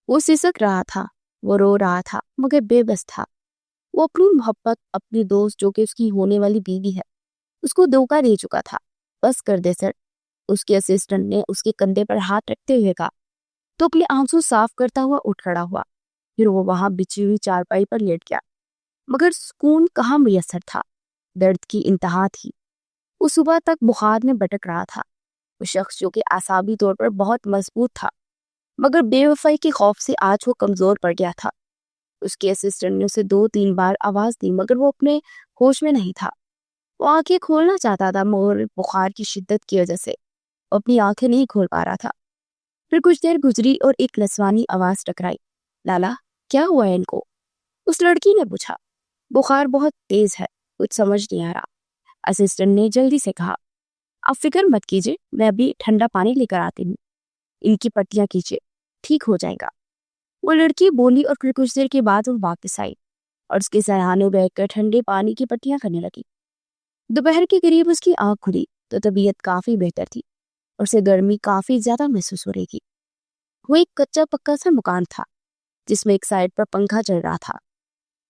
वो सिसक रहा था, वो रो रहा था, मगर बेबस था। वो अपनी मोहब्बत, अपनी दोस्त जो कि उसकी होने वाली बीवी है, उसको धोखा दे चुका था। बस कर दे सर, उसके असिस्टेंट ने उसके कंधे पर हाथ रखते हुए कहा। तो अपने आंसू साफ करता हुआ उठ खड़ा हुआ। फिर वो वहां बिछी हुई चारपाई पर लेट गया। मगर सुकून कहाँ मुयसर था, दर्द की इंतहा थी। वो सुबह तक बुखार में भटक रहा था। वो शख्स जो कि आसाबी तौर पर बहुत मजबूत था, मगर बेवफाई के खौफ से आज वो कमजोर पड़ गया था। उसके असिस्टेंट ने उसे 2-3 बार आवाज दी, मगर वो अपने होश में नहीं था। वो आंखें खोलना चाहता था, मगर बुखार की शिद्दत की वजह से वो अपनी आंखें नहीं खोल पा रहा था। फिर कुछ देर गुजरी और एक लसवानी आवाज टकराई। लाला, क्या हुआ है इनको? उस लड़की ने पूछा। बुखार बहुत तेज है, कुछ समझ नहीं आ रहा। असिस्टेंट ने जल्दी से कहा। आप फिक्र मत कीजिए, मैं अभी ठंडा पानी लेकर आती हूँ। इनकी पट्टियां कीजिए, ठीक हो जाएगा। वो लड़की बोली और फिर कुछ देर के बाद वो वापस आई और उसके सराहाने बैठकर ठंडे पानी की पट्टियां करने लगी। दोपहर के करीब उसकी आंख खुली तो तबीयत काफी बेहतर थी और उसे गर्मी काफी ज्यादा महसूस हो रही थी। वो एक कच्चा पक्का सा मकान था जिसमें एक साइड पर पंखा चल रहा था,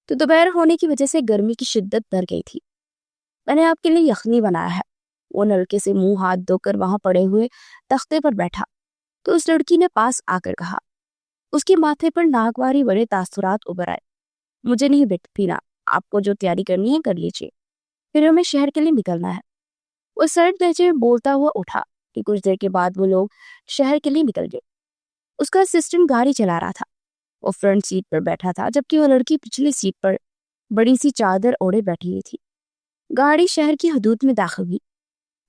तो दोपहर होने की वजह से गर्मी की शिद्दत बढ़ गई थी। मैंने आपके लिए यखनी बनाया है। वो नलके से मुंह हाथ धोकर वहां पड़े हुए तख्ते पर बैठा तो उस लड़की ने पास आकर कहा। उसके माथे पर नागवारी बड़े तासुरात उभर आए। मुझे नहीं बेट पीना, आपको जो तैयारी करनी है कर लीजिए, फिर हमें शहर के लिए निकलना है। वो सर्द लहजे में बोलता हुआ उठा कि कुछ देर के बाद वो लोग शहर के लिए निकल गए। उसका असिस्टेंट गाड़ी चला रहा था। वो फ्रंट सीट पर बैठा था, जबकि वो लड़की पिछली सीट पर बड़ी सी चादर ओढ़े बैठी हुई थी। गाड़ी शहर की हदूद में दाखिल हुई।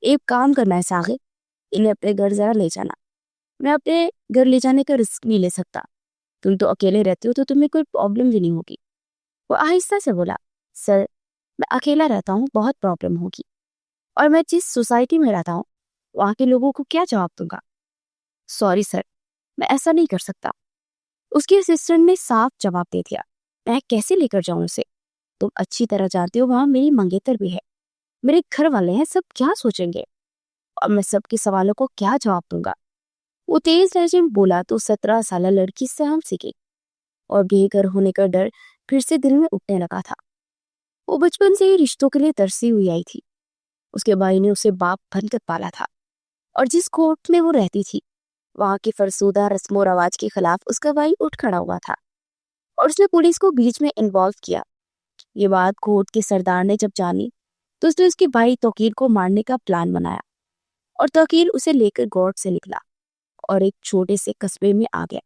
एक काम करना है सागिर, इन्हें अपने घर जरा ले जाना। मैं अपने घर ले जाने का रिस्क नहीं ले सकता। तुम तो अकेले रहते हो तो तुम्हें कोई प्रॉब्लम भी नहीं होगी। वो आहिस्ता से बोला। सर, मैं अकेला रहता हूँ, बहुत प्रॉब्लम होगी। और मैं जिस सोसाइटी में रहता हूँ वहाँ के लोगों को क्या जवाब दूंगा? सॉरी सर, मैं ऐसा नहीं कर सकता। उसके असिस्टेंट ने साफ जवाब दे दिया। मैं कैसे लेकर जाऊं उसे? तुम अच्छी तरह जानते हो वहां मेरी मंगेतर भी है, मेरे घर वाले हैं, सब क्या सोचेंगे? और मैं सबके सवालों को क्या जवाब दूंगा? वो तेज लहजे में बोला तो 17 साल लड़की सहम सी गई और बेघर होने का डर फिर से दिल में उठने लगा था। वो बचपन से ही रिश्तों के लिए तरसी हुई आई थी। उसके भाई ने उसे बाप बनकर पाला था और जिस कोर्ट में वो रहती थी वहां की फरसूदा रस्मो रवाज के खिलाफ उसका भाई उठ खड़ा हुआ था और उसने पुलिस को बीच में इन्वॉल्व किया। ये बात कोर्ट के सरदार ने जब जानी तो उसने उसके भाई तौकीर को मारने का प्लान बनाया और तौकीर उसे लेकर कोर्ट से निकला और एक छोटे से कस्बे में आ गया।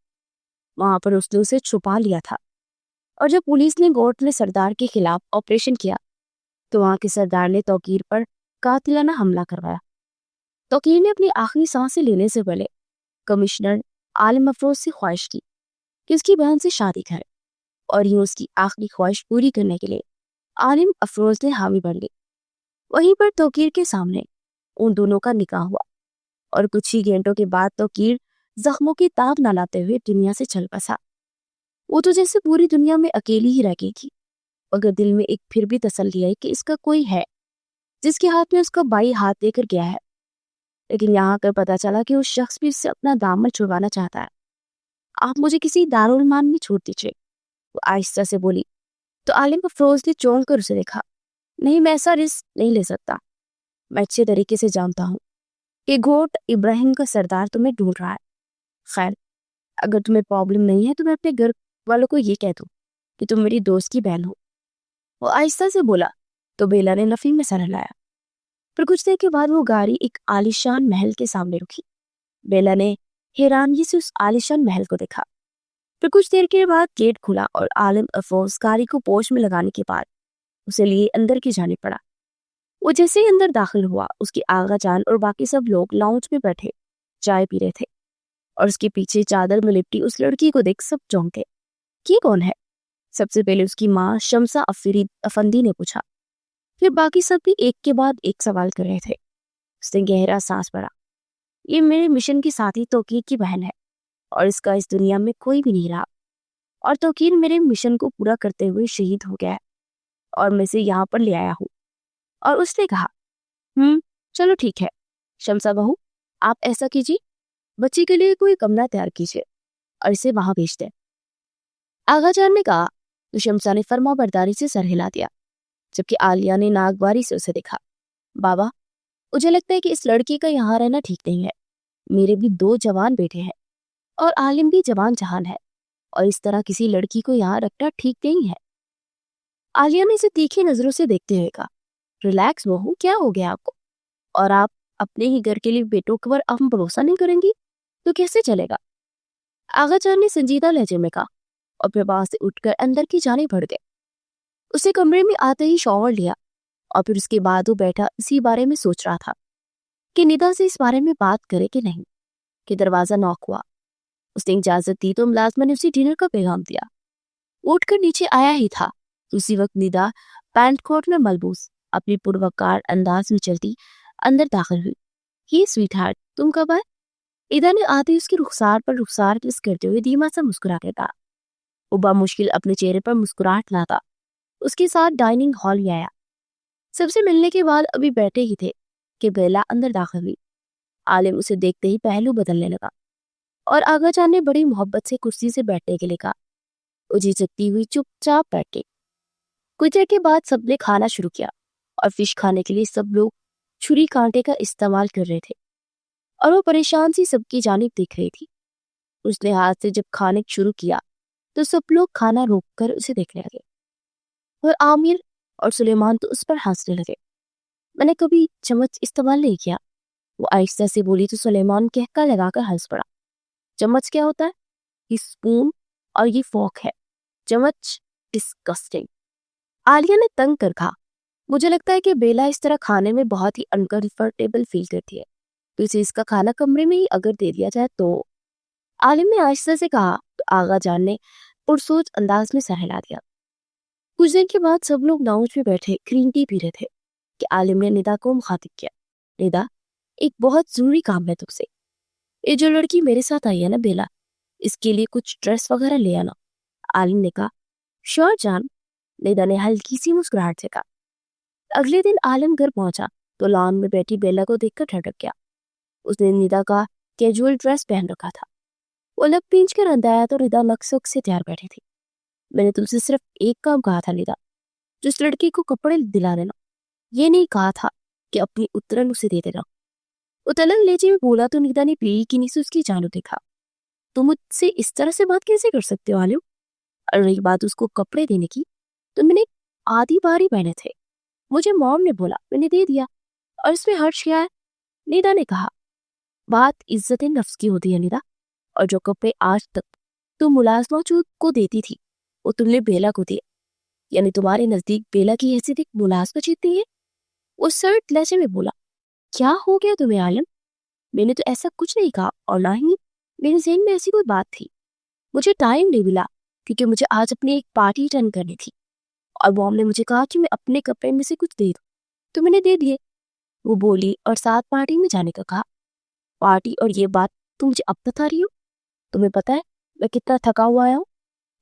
वहां पर उसने उसे छुपा लिया था और जब पुलिस ने कोर्ट में सरदार के खिलाफ ऑपरेशन किया तो वहां के सरदार ने तौकीर पर कातिलाना हमला करवाया। तौकीर ने अपनी आखिरी सांसें लेने से पहले कमिश्नर आलिम अफरोज से ख्वाहिश की कि उसकी बहन से शादी करे और यूं उसकी आखिरी ख्वाहिश पूरी करने के लिए आलिम अफरोज ने हामी भर ली। वहीं पर तौकीर के सामने उन दोनों का निकाह हुआ और कुछ ही घंटों के बाद तौकीर जख्मों की ताब न लाते हुए दुनिया से चल बसा। वो तो जैसे पूरी दुनिया में अकेली ही रह गई थी, मगर दिल में एक फिर भी तसल्ली आई कि इसका कोई है जिसके हाथ में उसका भाई हाथ देकर गया है। लेकिन यहाँ आकर पता चला कि उस शख्स भी उससे अपना दामन छुड़वाना चाहता है। आप मुझे किसी दारुल मान में छोड़ दीजिए, वो आहिस्ता से बोली। तो आलिम अफरोज ने चौंक कर उसे देखा। नहीं, मैं ऐसा रिस्क नहीं ले सकता। मैं अच्छे तरीके से जानता हूँ कि घोट इब्राहिम का सरदार तुम्हें ढूंढ रहा है। खैर, अगर तुम्हें प्रॉब्लम नहीं है तो मैं अपने घर वालों को ये कह दूँ कि तुम मेरी दोस्त की बहन हो। वो आहिस्ता से बोला तो बेला ने नफी में सर हिलाया। फिर कुछ देर के बाद वो गाड़ी एक आलिशान महल के सामने रुकी। बेला ने हैरानगी से उस आलिशान महल को देखा। फिर कुछ देर के बाद गेट खुला और आलिम अफरोज गाड़ी को पोछ में लगाने के बाद उसे लिए अंदर की जाने पड़ा। वो जैसे ही अंदर दाखिल हुआ उसकी आगा जान और बाकी सब लोग लाउंज में बैठे चाय पी रहे थे और उसके पीछे चादर में लिपटी उस लड़की को देख सब चौंके। ये कौन है? सबसे पहले उसकी माँ शमसा अफंदी ने पूछा। फिर बाकी सब भी एक के बाद एक सवाल कर रहे थे। उसने गहरा सांस भरा। ये मेरे मिशन की साथी तौकीर की बहन है और इसका इस दुनिया में कोई भी नहीं रहा और तौकीर मेरे मिशन को पूरा करते हुए शहीद हो गया है और मैं इसे यहाँ पर ले आया हूँ। और उसने कहा, चलो ठीक है शमसा बहू, आप ऐसा कीजिए, बच्ची के लिए कोई कमरा तैयार कीजिए और इसे वहां भेज दे। आगा जान ने कहा तो शमसा ने फर्मा बरदारी से सर हिला दिया, जबकि आलिया ने नागवारी से उसे देखा। बाबा, मुझे लगता है कि इस लड़की का यहाँ रहना ठीक नहीं है। मेरे भी 2 जवान बेटे हैं और आलिम भी जवान जहान है, और इस तरह किसी लड़की को यहाँ रखना ठीक नहीं है। आलिया ने इसे तीखी नजरों से देखते हुए कहा, रिलैक्स बहू, क्या हो गया आपको? और आप अपने ही घर के लिए बेटों पर हम भरोसा नहीं करेंगी तो कैसे चलेगा? आगा जान ने संजीदा लहजे में कहा, और फिर वहां से उठकर अंदर की जाने बढ़ गए। उसे कमरे में आते ही शॉवर लिया, और फिर उसके बाद वो बैठा इसी बारे में सोच रहा था कि निदा से इस बारे में बात करे कि नहीं, कि दरवाजा नॉक हुआ। उसने इजाजत दी तो मुलाजमा ने उसे डिनर का पैगाम दिया। उठकर नीचे आया ही था तो उसी वक्त निदा पैंट कोट में मलबूस अपनी पुरवकार अंदाज में चलती अंदर दाखिल हुई। ही स्वीट हार्ट, तुम कब आए? ईदा ने आते ही उसकी रुखसार पर रुखसार किस करते हुए धीमा सा मुस्कुरा के कहा। उबा मुश्किल अपने चेहरे पर मुस्कुराहट लाता उसके साथ डाइनिंग हॉल में आया। सबसे मिलने के बाद अभी बैठे ही थे कि बेला अंदर दाखिल हुई। आलिम उसे देखते ही पहलू बदलने लगा और आगा जान ने बड़ी मोहब्बत से कुर्सी से बैठने के लिए कहा। उजी जगती हुई चुपचाप बैठे। कुछ देर के बाद सबने खाना शुरू किया और फिश खाने के लिए सब लोग छुरी कांटे का इस्तेमाल कर रहे थे और वो परेशान सी सबकी जानिब देख रही थी। उसने हाथ से जब खाने शुरू किया तो सब लोग खाना रोककर उसे देखने लगे और आमिर और सुलेमान तो उस पर हंसने लगे। मैंने कभी चम्मच इस्तेमाल नहीं किया, वो आहिस्ता से बोली तो सुलेमान कहका लगाकर हंस पड़ा। चम्मच क्या होता है? ये स्पून और ये फोक है। चम्मच डिस्गस्टिंग। आलिया ने तंग कर कहा, मुझे लगता है कि बेला इस तरह खाने में बहुत ही अनकंफर्टेबल फील करती है, तो इसे इसका खाना कमरे में ही अगर दे दिया जाए तो। आलिम ने आहिस्ता से कहा तो आगा जान ने पुरसोच अंदाज में सर हिला दिया। कुछ देर के बाद सब लोग लाउंज में बैठे ग्रीन टी पी रहे थे कि आलिम ने निदा को मुखातिब किया। निदा, एक बहुत जरूरी काम है तुमसे। ये जो लड़की मेरे साथ आई है ना बेला, इसके लिए कुछ ड्रेस वगैरह ले आना। आलिम ने कहा, श्योर जान। निदा ने हल्की सी मुस्कुराहट से कहा। अगले दिन आलिम घर पहुंचा तो लॉन में बैठी बेला को देखकर ठटक गया। उसने निदा का कैजुअल ड्रेस पहन रखा था। वो लग पींच कर अंदर आया तो निदा नक्सुक से तैयार बैठी थी। मैंने तुमसे सिर्फ एक काम कहा था निदा, जिस लड़की को कपड़े दिला देना। ये नहीं कहा था कि अपनी उत्तरन उसे दे देना। वो तलंग लेचे में बोला तो निदा ने पीढ़ी की नीचे उसकी जानू देखा। तुम मुझसे इस तरह से बात कैसे कर सकते हो आलिम? और रही बात उसको कपड़े देने की, तो मैंने आधी बारी पहने थे। मुझे मॉम ने बोला, मैंने दे दिया, और इसमें हर्ष क्या है? निदा ने कहा, बात इज्जत नफ्स की होती है निदा, और जो कपड़े आज तक तुम मुलाजमा को देती थी वो तुमने बेला को दिए, यानी तुम्हारे नजदीक बेला की हैसियत एक मुलाजमा जीतती है। वो सर्ट लहजे में बोला, क्या हो गया तुम्हें आलम? मैंने तो ऐसा कुछ नहीं कहा, और ना ही मेरे ज़हन में ऐसी कोई बात थी। मुझे टाइम नहीं मिला क्योंकि मुझे आज अपनी एक पार्टी अटेंड करनी थी और मॉम ने मुझे कहा कि मैं अपने कपड़े में से कुछ दे दूं, तो मैंने दे दिए। वो बोली और साथ पार्टी में जाने का कहा। पार्टी और ये बात तुम मुझे अब बता रही हो? तुम्हें पता है मैं कितना थका हुआ आया हूँ?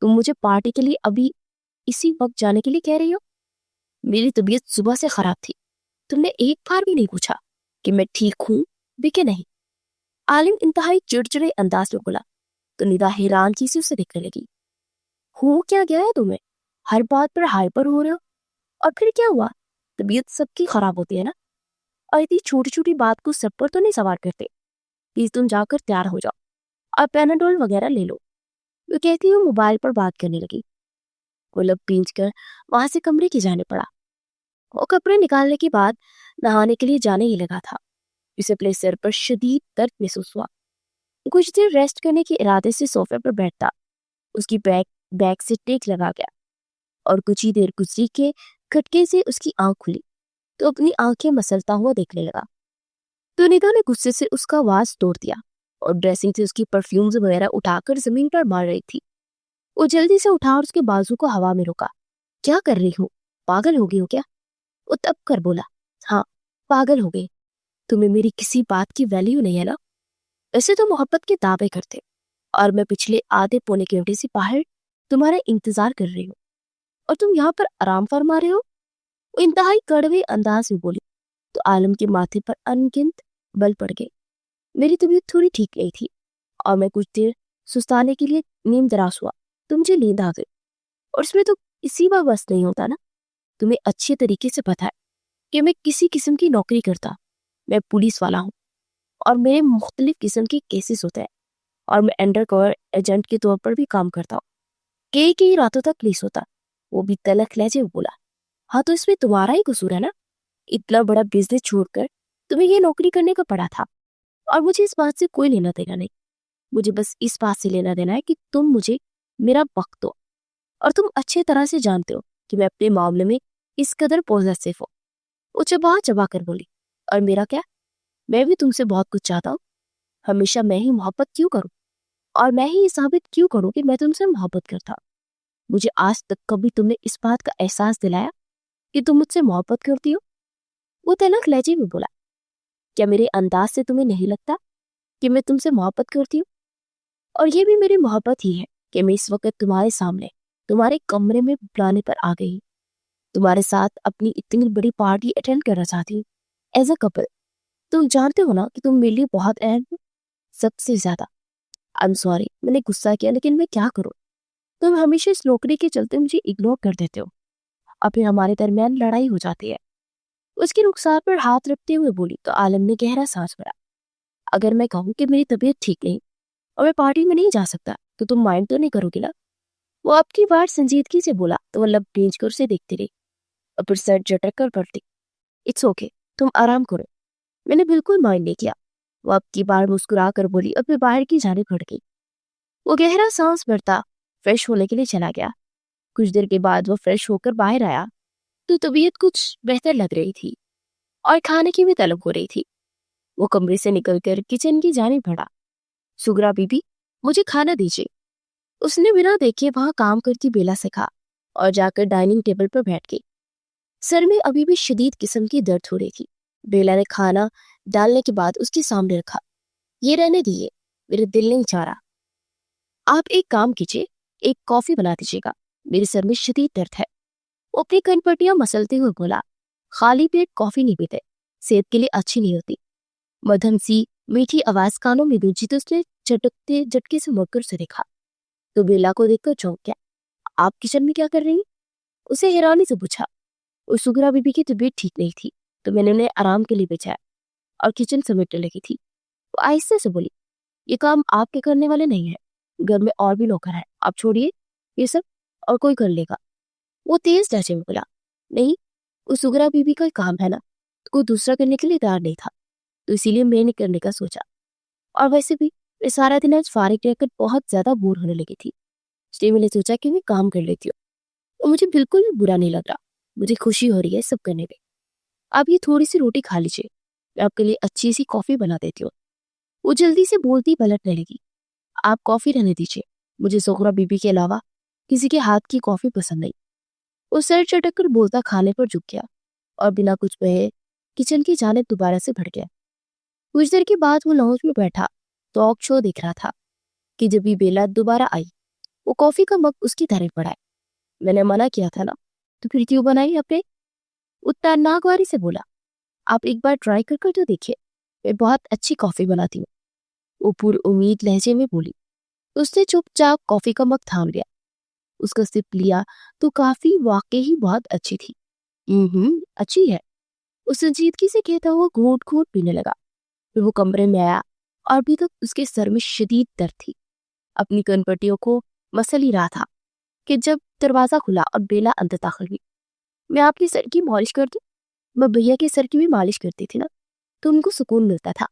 तुम मुझे पार्टी के लिए अभी इसी वक्त जाने के लिए कह रही हो? मेरी तबीयत सुबह से खराब थी। तुमने एक बार भी नहीं पूछा कि मैं ठीक हूँ भी कि नहीं। आलिम इंतहाई चिड़चिड़े अंदाज में बोला तो निदा हैरानगी से उसे देखने लगी। हो क्या गया है तुम्हें? हर बात पर हाइपर हो रहे हो? और फिर क्या हुआ? तबीयत सबकी खराब होती है ना, और इतनी छोटी छोटी बात को सब पर तो नहीं सवार करते। प्लीज तुम जाकर तैयार हो जाओ और पैनाडोल वगैरह ले लो। वो कहती हुई मोबाइल पर बात करने लगी। वो लब पींच कर वहां से कमरे की जाने पड़ा। वो कपड़े निकालने के बाद नहाने के लिए जाने ही लगा था। उसे अपने सिर पर शदीद दर्द महसूस हुआ। कुछ देर रेस्ट करने के इरादे से सोफे पर बैठता उसकी बैग से टेक लगा गया और कुछ ही देर गुजरी के खटके से उसकी आंख खुली तो अपनी आंखें मसलता हुआ देखने लगा। तो निदा ने गुस्से से उसका आवाज तोड़ दिया और ड्रेसिंग से उसकी परफ्यूम्स वगैरह उठाकर जमीन पर मार रही थी। वो जल्दी से उठा और उसके बाजू को हवा में रोका। क्या कर रही हो? पागल हो गई हो क्या? वो तब कर बोला, हाँ पागल हो गई। तुम्हें मेरी किसी बात की वैल्यू नहीं है ना? वैसे तो मोहब्बत के दावे करते और मैं पिछले आधे पौने घंटे से बाहर तुम्हारा इंतजार कर रही हूँ और तुम यहाँ पर आराम फरमा रहे हो। वो इंतहाई कड़वे अंदाज में बोली तो आलम के माथे पर अनगिनत बल पड़ गए। मेरी तबीयत थोड़ी ठीक नहीं थी और मैं कुछ देर सुस्ताने के लिए नींद दराज हुआ तो मुझे नींद आ गई। और इसमें तो इसी बार बस नहीं होता ना, तुम्हें अच्छे तरीके से पता है कि मैं किसी किस्म की नौकरी करता। मैं पुलिस वाला हूँ और मेरे मुख्तलिफ किस्म के केसेस होते हैं और मैं अंडर कवर एजेंट के तौर पर भी काम करता हूँ। कई रातों तक पुलिस होता। वो भी तलख लहजे में बोला, हाँ तो इसमें तुम्हारा ही कसूर है ना, इतना बड़ा बिजनेस छोड़कर तुम्हें ये नौकरी करने का पड़ा था। और मुझे इस बात से कोई लेना देना नहीं, मुझे बस इस बात से लेना देना है कि तुम मुझे मेरा वक्त दो। और तुम अच्छे तरह से जानते हो कि मैं अपने मामले में इस कदर पॉजिटिव हूँ। वो चबा चबा कर बोली, और मेरा क्या, मैं भी तुमसे बहुत कुछ चाहता हूँ। हमेशा मैं ही मोहब्बत क्यों करूं, और मैं ही ये साबित क्यों करूं कि मैं तुमसे मोहब्बत करता हूं। मुझे आज तक कभी तुमने इस बात का एहसास दिलाया कि तुम मुझसे मोहब्बत करती हो। वो तलख लहजे में बोला, क्या मेरे अंदाज से तुम्हें नहीं लगता कि मैं तुमसे मोहब्बत करती हूँ। और ये भी मेरी मोहब्बत ही है कि मैं इस वक्त तुम्हारे सामने तुम्हारे कमरे में बुलाने पर आ गई, तुम्हारे साथ अपनी इतनी बड़ी पार्टी अटेंड करना चाहती हूँ एज अ कपल। तुम जानते हो ना कि तुम मेरे लिए बहुत अहम हो, सबसे ज्यादा। आई एम सॉरी, मैंने गुस्सा किया, लेकिन मैं क्या करूं। तुम हमेशा इस नौकरी के चलते मुझे इग्नोर कर देते हो और फिर हमारे दरमियान लड़ाई हो जाती है। उसकी रुखसार पर हाथ रखते हुए बोली तो आलम ने गहरा सांस भरा। अगर मैं कहूँ कि मेरी तबीयत ठीक नहीं और मैं पार्टी में नहीं जा सकता तो तुम माइंड तो नहीं करोगे ना। वो आपकी बात संजीदगी से बोला तो वो लब भींच कर उसे देखती रही और फिर सर झटक कर पड़ती। इट्स ओके, तुम आराम करो, मैंने बिल्कुल माइंड नहीं किया। वो आपकी बार मुस्कुरा कर बोली और फिर बाहर की जाने बढ़ गई। वो गहरा सांस भरता फ्रेश होने के लिए चला गया। कुछ देर के बाद वो फ्रेश होकर बाहर आया तो तबीयत कुछ बेहतर लग रही थी और खाने की भी तलब हो रही थी। वो कमरे से निकलकर किचन की जाने बढ़ा। सुगरा बीबी, मुझे खाना दीजिए। उसने बिना देखे वहां काम करती बेला से कहा और जाकर डाइनिंग टेबल पर बैठ गई। सर में अभी भी शदीद किस्म की दर्द हो रही थी। बेला ने खाना डालने के बाद उसके सामने रखा। ये रहने दिए, मेरे दिल नहीं चाह रहा। आप एक काम कीजिए, एक कॉफी बना दीजिएगा, मेरे सर में शदीद दर्द है। वो अपनी कनपटियां मसलते हुए बोला, खाली पेट कॉफी नहीं पीते, सेहत के लिए अच्छी नहीं होती। मध्यम सी मीठी आवाज कानों में गूंजी तो उसने चटकते झटके से मुड़कर उसे देखा तो बेला को देखकर चौंक गया। आप किचन में क्या कर रही हैं? उसे हैरानी से पूछा। और सुगरा बीबी की तबीयत ठीक नहीं थी तो मैंने उन्हें आराम के लिए भेजा और किचन समेटने लगी थी। वो आहिस्ते से बोली, ये काम आपके करने वाले नहीं है, घर में और भी नौकर हैं, आप छोड़िए ये सब और कोई कर लेगा। वो तेज लहजे में बोला, नहीं, उस सुगरा बीबी का काम है ना, तो कोई दूसरा करने के लिए तैयार नहीं था तो इसीलिए मैंने करने का सोचा। और वैसे भी मैं सारा दिन आज फारिग रहकर बहुत ज्यादा बोर होने लगी थी, इसलिए मैंने सोचा कि मैं काम कर लेती हूँ। और मुझे बिल्कुल भी बुरा नहीं लग रहा, मुझे खुशी हो रही है सब करने में। आप ये थोड़ी सी रोटी खा लीजिए, मैं आपके लिए अच्छी सी कॉफी बना देती हूँ। वो जल्दी से बोलती पलटने लगी, आप कॉफी रहने दीजिए, मुझे सुगरा बीबी के अलावा किसी के हाथ की कॉफी पसंद नहीं। वो सर चटक कर बोलता खाने पर झुक गया और बिना कुछ कहे किचन की जानिब दोबारा से बढ़ गया। कुछ देर के बाद वो लाउंज में बैठा टॉक शो देख रहा था कि जब भी बेला दोबारा आई वो कॉफी का मग उसकी तरफ बढ़ाए। मैंने मना किया था ना, तो फिर क्यों बनाई आपने? उत्तर नागवारी से बोला, आप एक बार ट्राई कर तो देखिए, मैं बहुत अच्छी कॉफी बनाती हूँ। वो पूरी उम्मीद लहजे में बोली। उसने चुपचाप कॉफी का मग थाम लिया, उसका सिप लिया तो काफी वाकई ही बहुत अच्छी थी। अच्छी है, उस संजीदगी से कहता हुआ घूंट घूंट पीने लगा। फिर वो कमरे में आया और अभी तक उसके सर में शदीद दर्द थी। अपनी कनपटियों को मसल ही रहा था कि जब दरवाजा खुला और बेला अंदर दाखिल हुई। मैं आपके सर की मालिश कर दूं? मैं भैया के सर की भी मालिश करती थी ना, तो उनको सुकून मिलता था।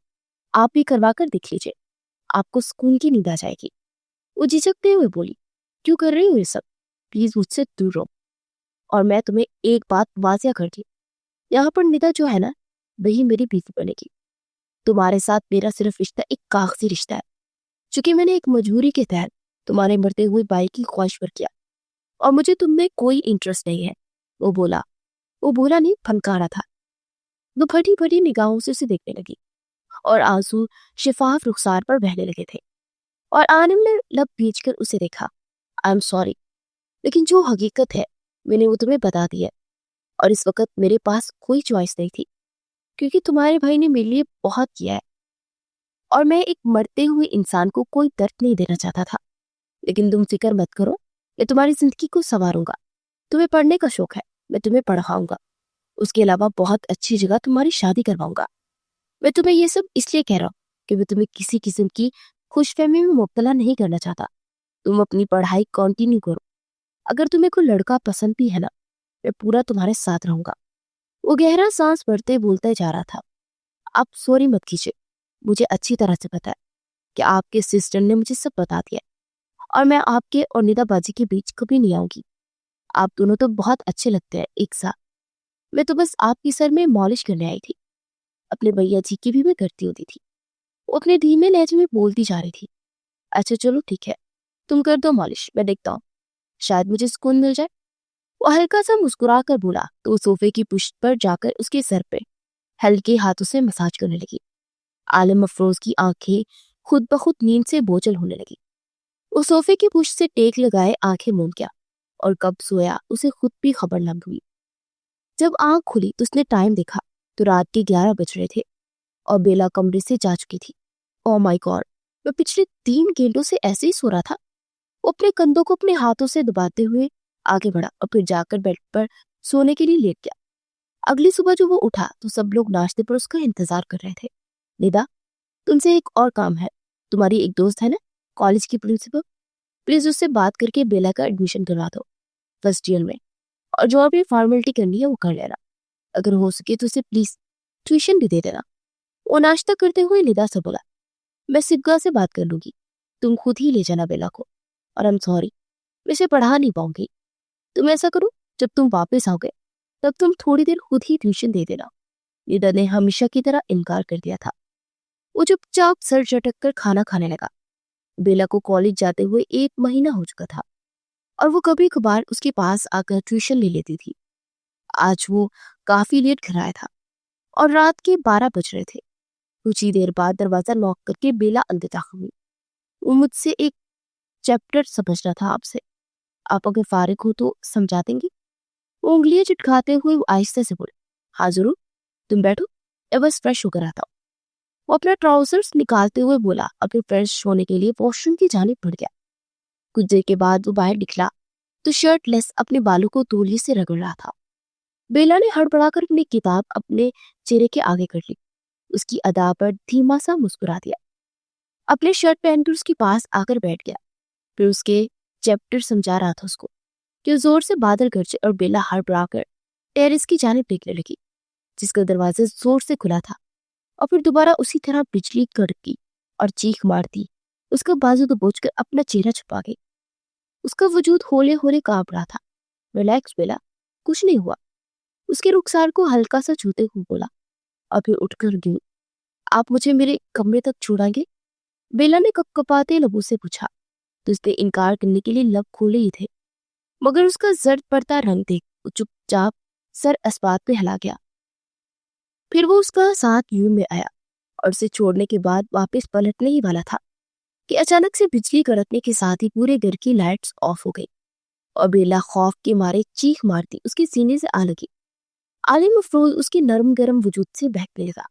आप भी करवा कर देख लीजिए, आपको सुकून की नींद आ जाएगी। वो झिझकते हुए बोली, क्यों कर रही हो ये सब? प्लीज मुझसे दूर रहो। और मैं तुम्हें एक बात वाजिया कर दी, यहाँ पर निदा जो है ना, वही मेरी बीवी बनेगी। तुम्हारे साथ मेरा सिर्फ रिश्ता एक कागजी रिश्ता है, चूंकि मैंने एक मजबूरी के तहत तुम्हारे मरते हुए भाई की ख्वाहिश पर किया और मुझे तुममें कोई इंटरेस्ट नहीं है। वो बोला नहीं, फनकारा था। वो फटी फटी निगाहों से उसे देखने लगी और आंसू शिफाफ रुखसार पर बहने लगे थे। और आनिम ने लब भींचकर उसे देखा। आई एम सॉरी, लेकिन जो हकीकत है मैंने वो तुम्हें बता दी है और इस वक्त मेरे पास कोई चॉइस नहीं थी, क्योंकि तुम्हारे भाई ने मेरे लिए बहुत किया है और मैं एक मरते हुए इंसान को कोई दर्द नहीं देना चाहता था। लेकिन तुम फिक्र मत करो, मैं तुम्हारी जिंदगी को संवारूंगा। तुम्हें पढ़ने का शौक है, मैं तुम्हें पढ़ाऊंगा। उसके अलावा बहुत अच्छी जगह तुम्हारी शादी करवाऊंगा। मैं तुम्हें ये सब इसलिए कह रहा हूँ कि मैं तुम्हें किसी किस्म की खुशफहमी में मुब्तला नहीं करना चाहता। तुम अपनी पढ़ाई कंटिन्यू करो। अगर तुम्हें कोई लड़का पसंद भी है ना, मैं पूरा तुम्हारे साथ रहूंगा। वो गहरा सांस भरते बोलते जा रहा था। आप सॉरी मत कीजिए, मुझे अच्छी तरह से पता है कि आपके सिस्टर ने मुझे सब बता दिया और मैं आपके और निदा बाजी के बीच कभी नहीं आऊंगी। आप दोनों तो बहुत अच्छे लगते हैं एक साथ। मैं तो बस आपकी सर में मॉलिश करने आई थी। अपने भैया जी की भी मैं करती होती थी। वो अपने धीमे लहजे में बोलती जा रही थी। अच्छा चलो ठीक है, तुम कर दो मॉलिश, मैं देखता हूँ, शायद मुझे सुकून मिल जाए। वो हल्का सा मुस्कुरा कर बोला तो वो सोफे की पुष्ट पर जाकर उसके सर पे हल्के हाथों से मसाज करने लगी। आलम अफरोज की आंखें खुद ब खुद नींद से बोझल होने लगी। वो सोफे की पुष्ट से टेक लगाए आंखें मूंद गया और कब सोया उसे खुद भी खबर न हुई। जब आंख खुली तो उसने टाइम देखा तो रात के 11 बज रहे थे और बेला कमरे से जा चुकी थी। ओ माय गॉड, मैं पिछले 3 घंटों से ऐसे ही सो रहा था। वो अपने कंधों को अपने हाथों से दबाते हुए आगे बढ़ा और फिर जाकर बेड पर सोने के लिए लेट गया। अगली सुबह जब वो उठा तो सब लोग नाश्ते पर उसका इंतजार कर रहे थे। निदा, तुमसे एक और काम है। तुम्हारी एक दोस्त है ना, कॉलेज की प्रिंसिपल, प्लीज उससे बात करके बेला का एडमिशन करवा दो फर्स्ट ईयर में, और जो भी फॉर्मेलिटी करनी है वो कर लेना। अगर हो सके तो उसे प्लीज ट्यूशन भी दे देना। वो नाश्ता करते हुए निदा से बोला, मैं सिग्गा से बात कर लूंगी, तुम खुद ही ले जाना बेला को। और आई एम सॉरी, मैं इसे पढ़ा नहीं पाऊंगी। तुम ऐसा करो, जब तुम वापस आओगे तब तुम थोड़ी देर खुद ही ट्यूशन दे देना। निदा ने हमेशा की तरह इनकार कर दिया था। वो चुपचाप सर झटक कर खाना खाने लगा। बेला को कॉलेज जाते हुए 1 महीना हो चुका था और वो कभी कभार उसके पास आकर ट्यूशन ले लेती थी। आज वो काफी लेट घर आया था और रात के 12 बज रहे थे। कुछ ही देर बाद दरवाजा नॉक करके बेला अंदर दाखिल हुई। वो मुझसे एक चैप्टर समझना था आपसे, आप अगर फारिग हो तो समझा देंगे। वो उंगलियां चिटकाते हुए वो आहिस्ते से बोले, हाँ जरूर, तुम बैठो, मैं बस फ्रेश होकर आता हूँ। वो अपना ट्राउजर्स निकालते हुए बोला, अगर फ्रेश होने के लिए वॉशरूम की जानिब बढ़ गया। कुछ देर के बाद वो बाहर निकला तो शर्टलेस अपने बालों को तौलिए से रगड़ रहा था। बेला ने हड़बड़ाकर अपनी किताब अपने चेहरे के आगे कर ली। उसकी अदा पर धीमा सा मुस्कुरा दिया, अपने शर्ट पहनकर उसके पास आकर बैठ गया। फिर उसके चैप्टर समझा रहा था उसको कि वो जोर से बादल गरजे और बेला हड़बड़ाकर टेरेस की जानिब निकलने लगी, जिसका दरवाजा जोर से खुला था। और फिर दोबारा उसी तरह बिजली कड़की और चीख मारती उसका बाजू दबोचकर अपना चेहरा छुपा गई। उसका वजूद होले होले कांप रहा था। रिलैक्स बेला, कुछ नहीं हुआ। उसके रुखसार को हल्का सा छूते हुए बोला, और फिर उठकर गई। आप मुझे मेरे कमरे तक छुड़ाएंगे? बेला ने कपकपाते लबों से पूछा तो उसने इनकार करने के लिए लब खोले ही थे, मगर उसका जर्द पड़ता रंग देख वो चुपचाप सर इस्पात पे हिला गया। फिर वो उसका साथ यूं में आया और उसे छोड़ने के बाद वापस पलटने ही वाला था कि अचानक से बिजली कड़कने के साथ ही पूरे घर की लाइट्स ऑफ हो गई और बेला खौफ के मारे चीख मारती उसके सीने से आ लगी। आलिम अफरोज उसके नरम गरम वजूद से बहकने लगा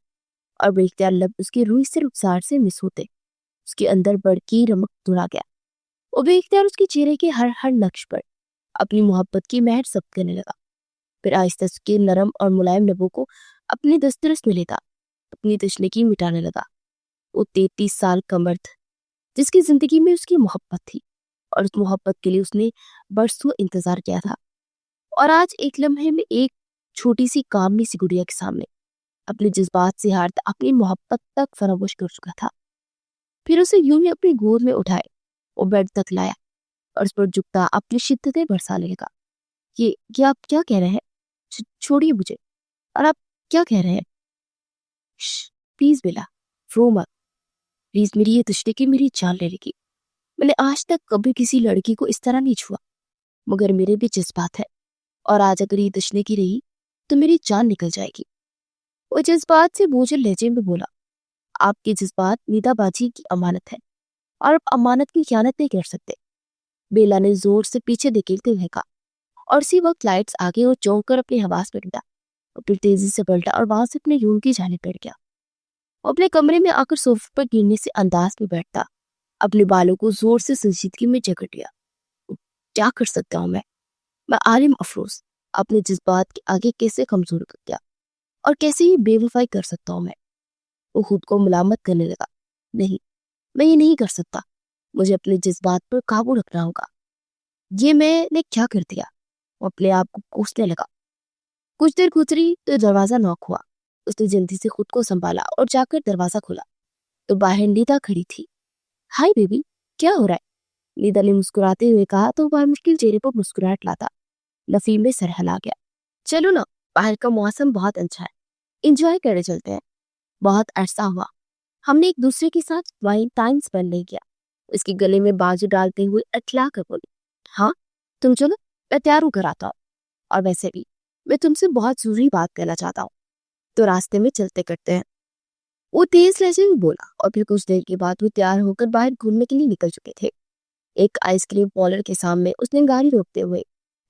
और बेख्तियार लब उसकी रूई से रुखसार से मिस होते उसके अंदर बड़की रमक दुड़ा गया। वो बेख्तियार उसके चेहरे के हर हर नक्श पर अपनी मोहब्बत की महर सब करने लगा। फिर आहिस्ता उसके नरम और मुलायम लबों को अपनी दस्तरस में लेता अपनी तशनगी मिटाने लगा। वो 33 साल का मर्द जिसकी जिंदगी में उसकी मोहब्बत थी और उस मोहब्बत के लिए उसने बरसों इंतजार किया था, और आज एक लम्हे में एक छोटी सी कामनी सी गुड़िया के सामने अपने जज्बात से हारता अपनी मोहब्बत तक फरामोश कर चुका था। फिर उसे यूं ही अपनी गोद में उठाए और बेड तक लाया और उस पर झुकता अपनी शिद्दतें बरसाने लगा। ये आप क्या कह रहे हैं? छोड़िए मुझे। और आप क्या कह रहे हैं? प्लीज बेला, रो मत, प्लीज। मेरी ये तशरीकी मेरी जान ले लेगी। मैंने आज तक कभी किसी लड़की को इस तरह नहीं छुआ, मगर मेरे भी जज्बात है, और आज अगर ये तशरीकी रही तो मेरी जान निकल जाएगी। वो जज्बात से बोझल लहजे में बोला, आपके जज्बात निदाबाजी की अमानत है और आप अमानत की खयानत नहीं कर सकते। बेला ने जोर से पीछे धकेलते हुए कहा, और उसी वक्त लाइट्स आगे और चौंक कर अपने हवास में गिरा और फिर तेजी से पलटा और वहां से अपने रूम की जानिब बैठ गया। वो अपने कमरे में आकर सोफे पर गिरने से अंदाज में बैठता, अपने बालों को जोर से संजीदगी में जकड़ लिया। क्या कर सकता हूँ मैं आलिम अफरोज अपने जज्बात के आगे कैसे कमजोर कर गया और कैसे ही बेवफाई कर सकता हूँ मैं। वो खुद को मुलामत करने लगा। नहीं, मैं ये नहीं कर सकता, मुझे अपने जज्बात पर काबू रखना होगा। ये मैंने क्या कर दिया? वो अपने आप को कोसने लगा। कुछ देर गुजरी तो दरवाजा नॉक हुआ। उसने जल्दी से खुद को संभाला और जाकर दरवाजा खोला तो बाहर निदा खड़ी थी। हाय बेबी, क्या हो रहा है? निदा ने मुस्कुराते हुए कहा तो वह मुश्किल चेहरे पर मुस्कुराहट लाता नफीम में सर हिला गया। चलो ना, बाहर का मौसम बहुत अच्छा है, इंजॉय करने चलते हैं। बहुत अरसा हुआ हमने एक दूसरे के साथ टाइम स्पेंड नहीं किया। उसके गले में बाजू डालते हुए अठला कर बोली, हाँ तुम चलो, मैं तैयार होकर आता हूँ। और वैसे भी मैं तुमसे बहुत जरूरी बात करना चाहता हूँ, तो रास्ते में चलते करते हैं। वो तेज लहजे में बोला और फिर कुछ देर के बाद वो तैयार होकर बाहर घूमने के लिए निकल चुके थे। एक आइसक्रीम पार्लर के सामने उसने गाड़ी रोकते हुए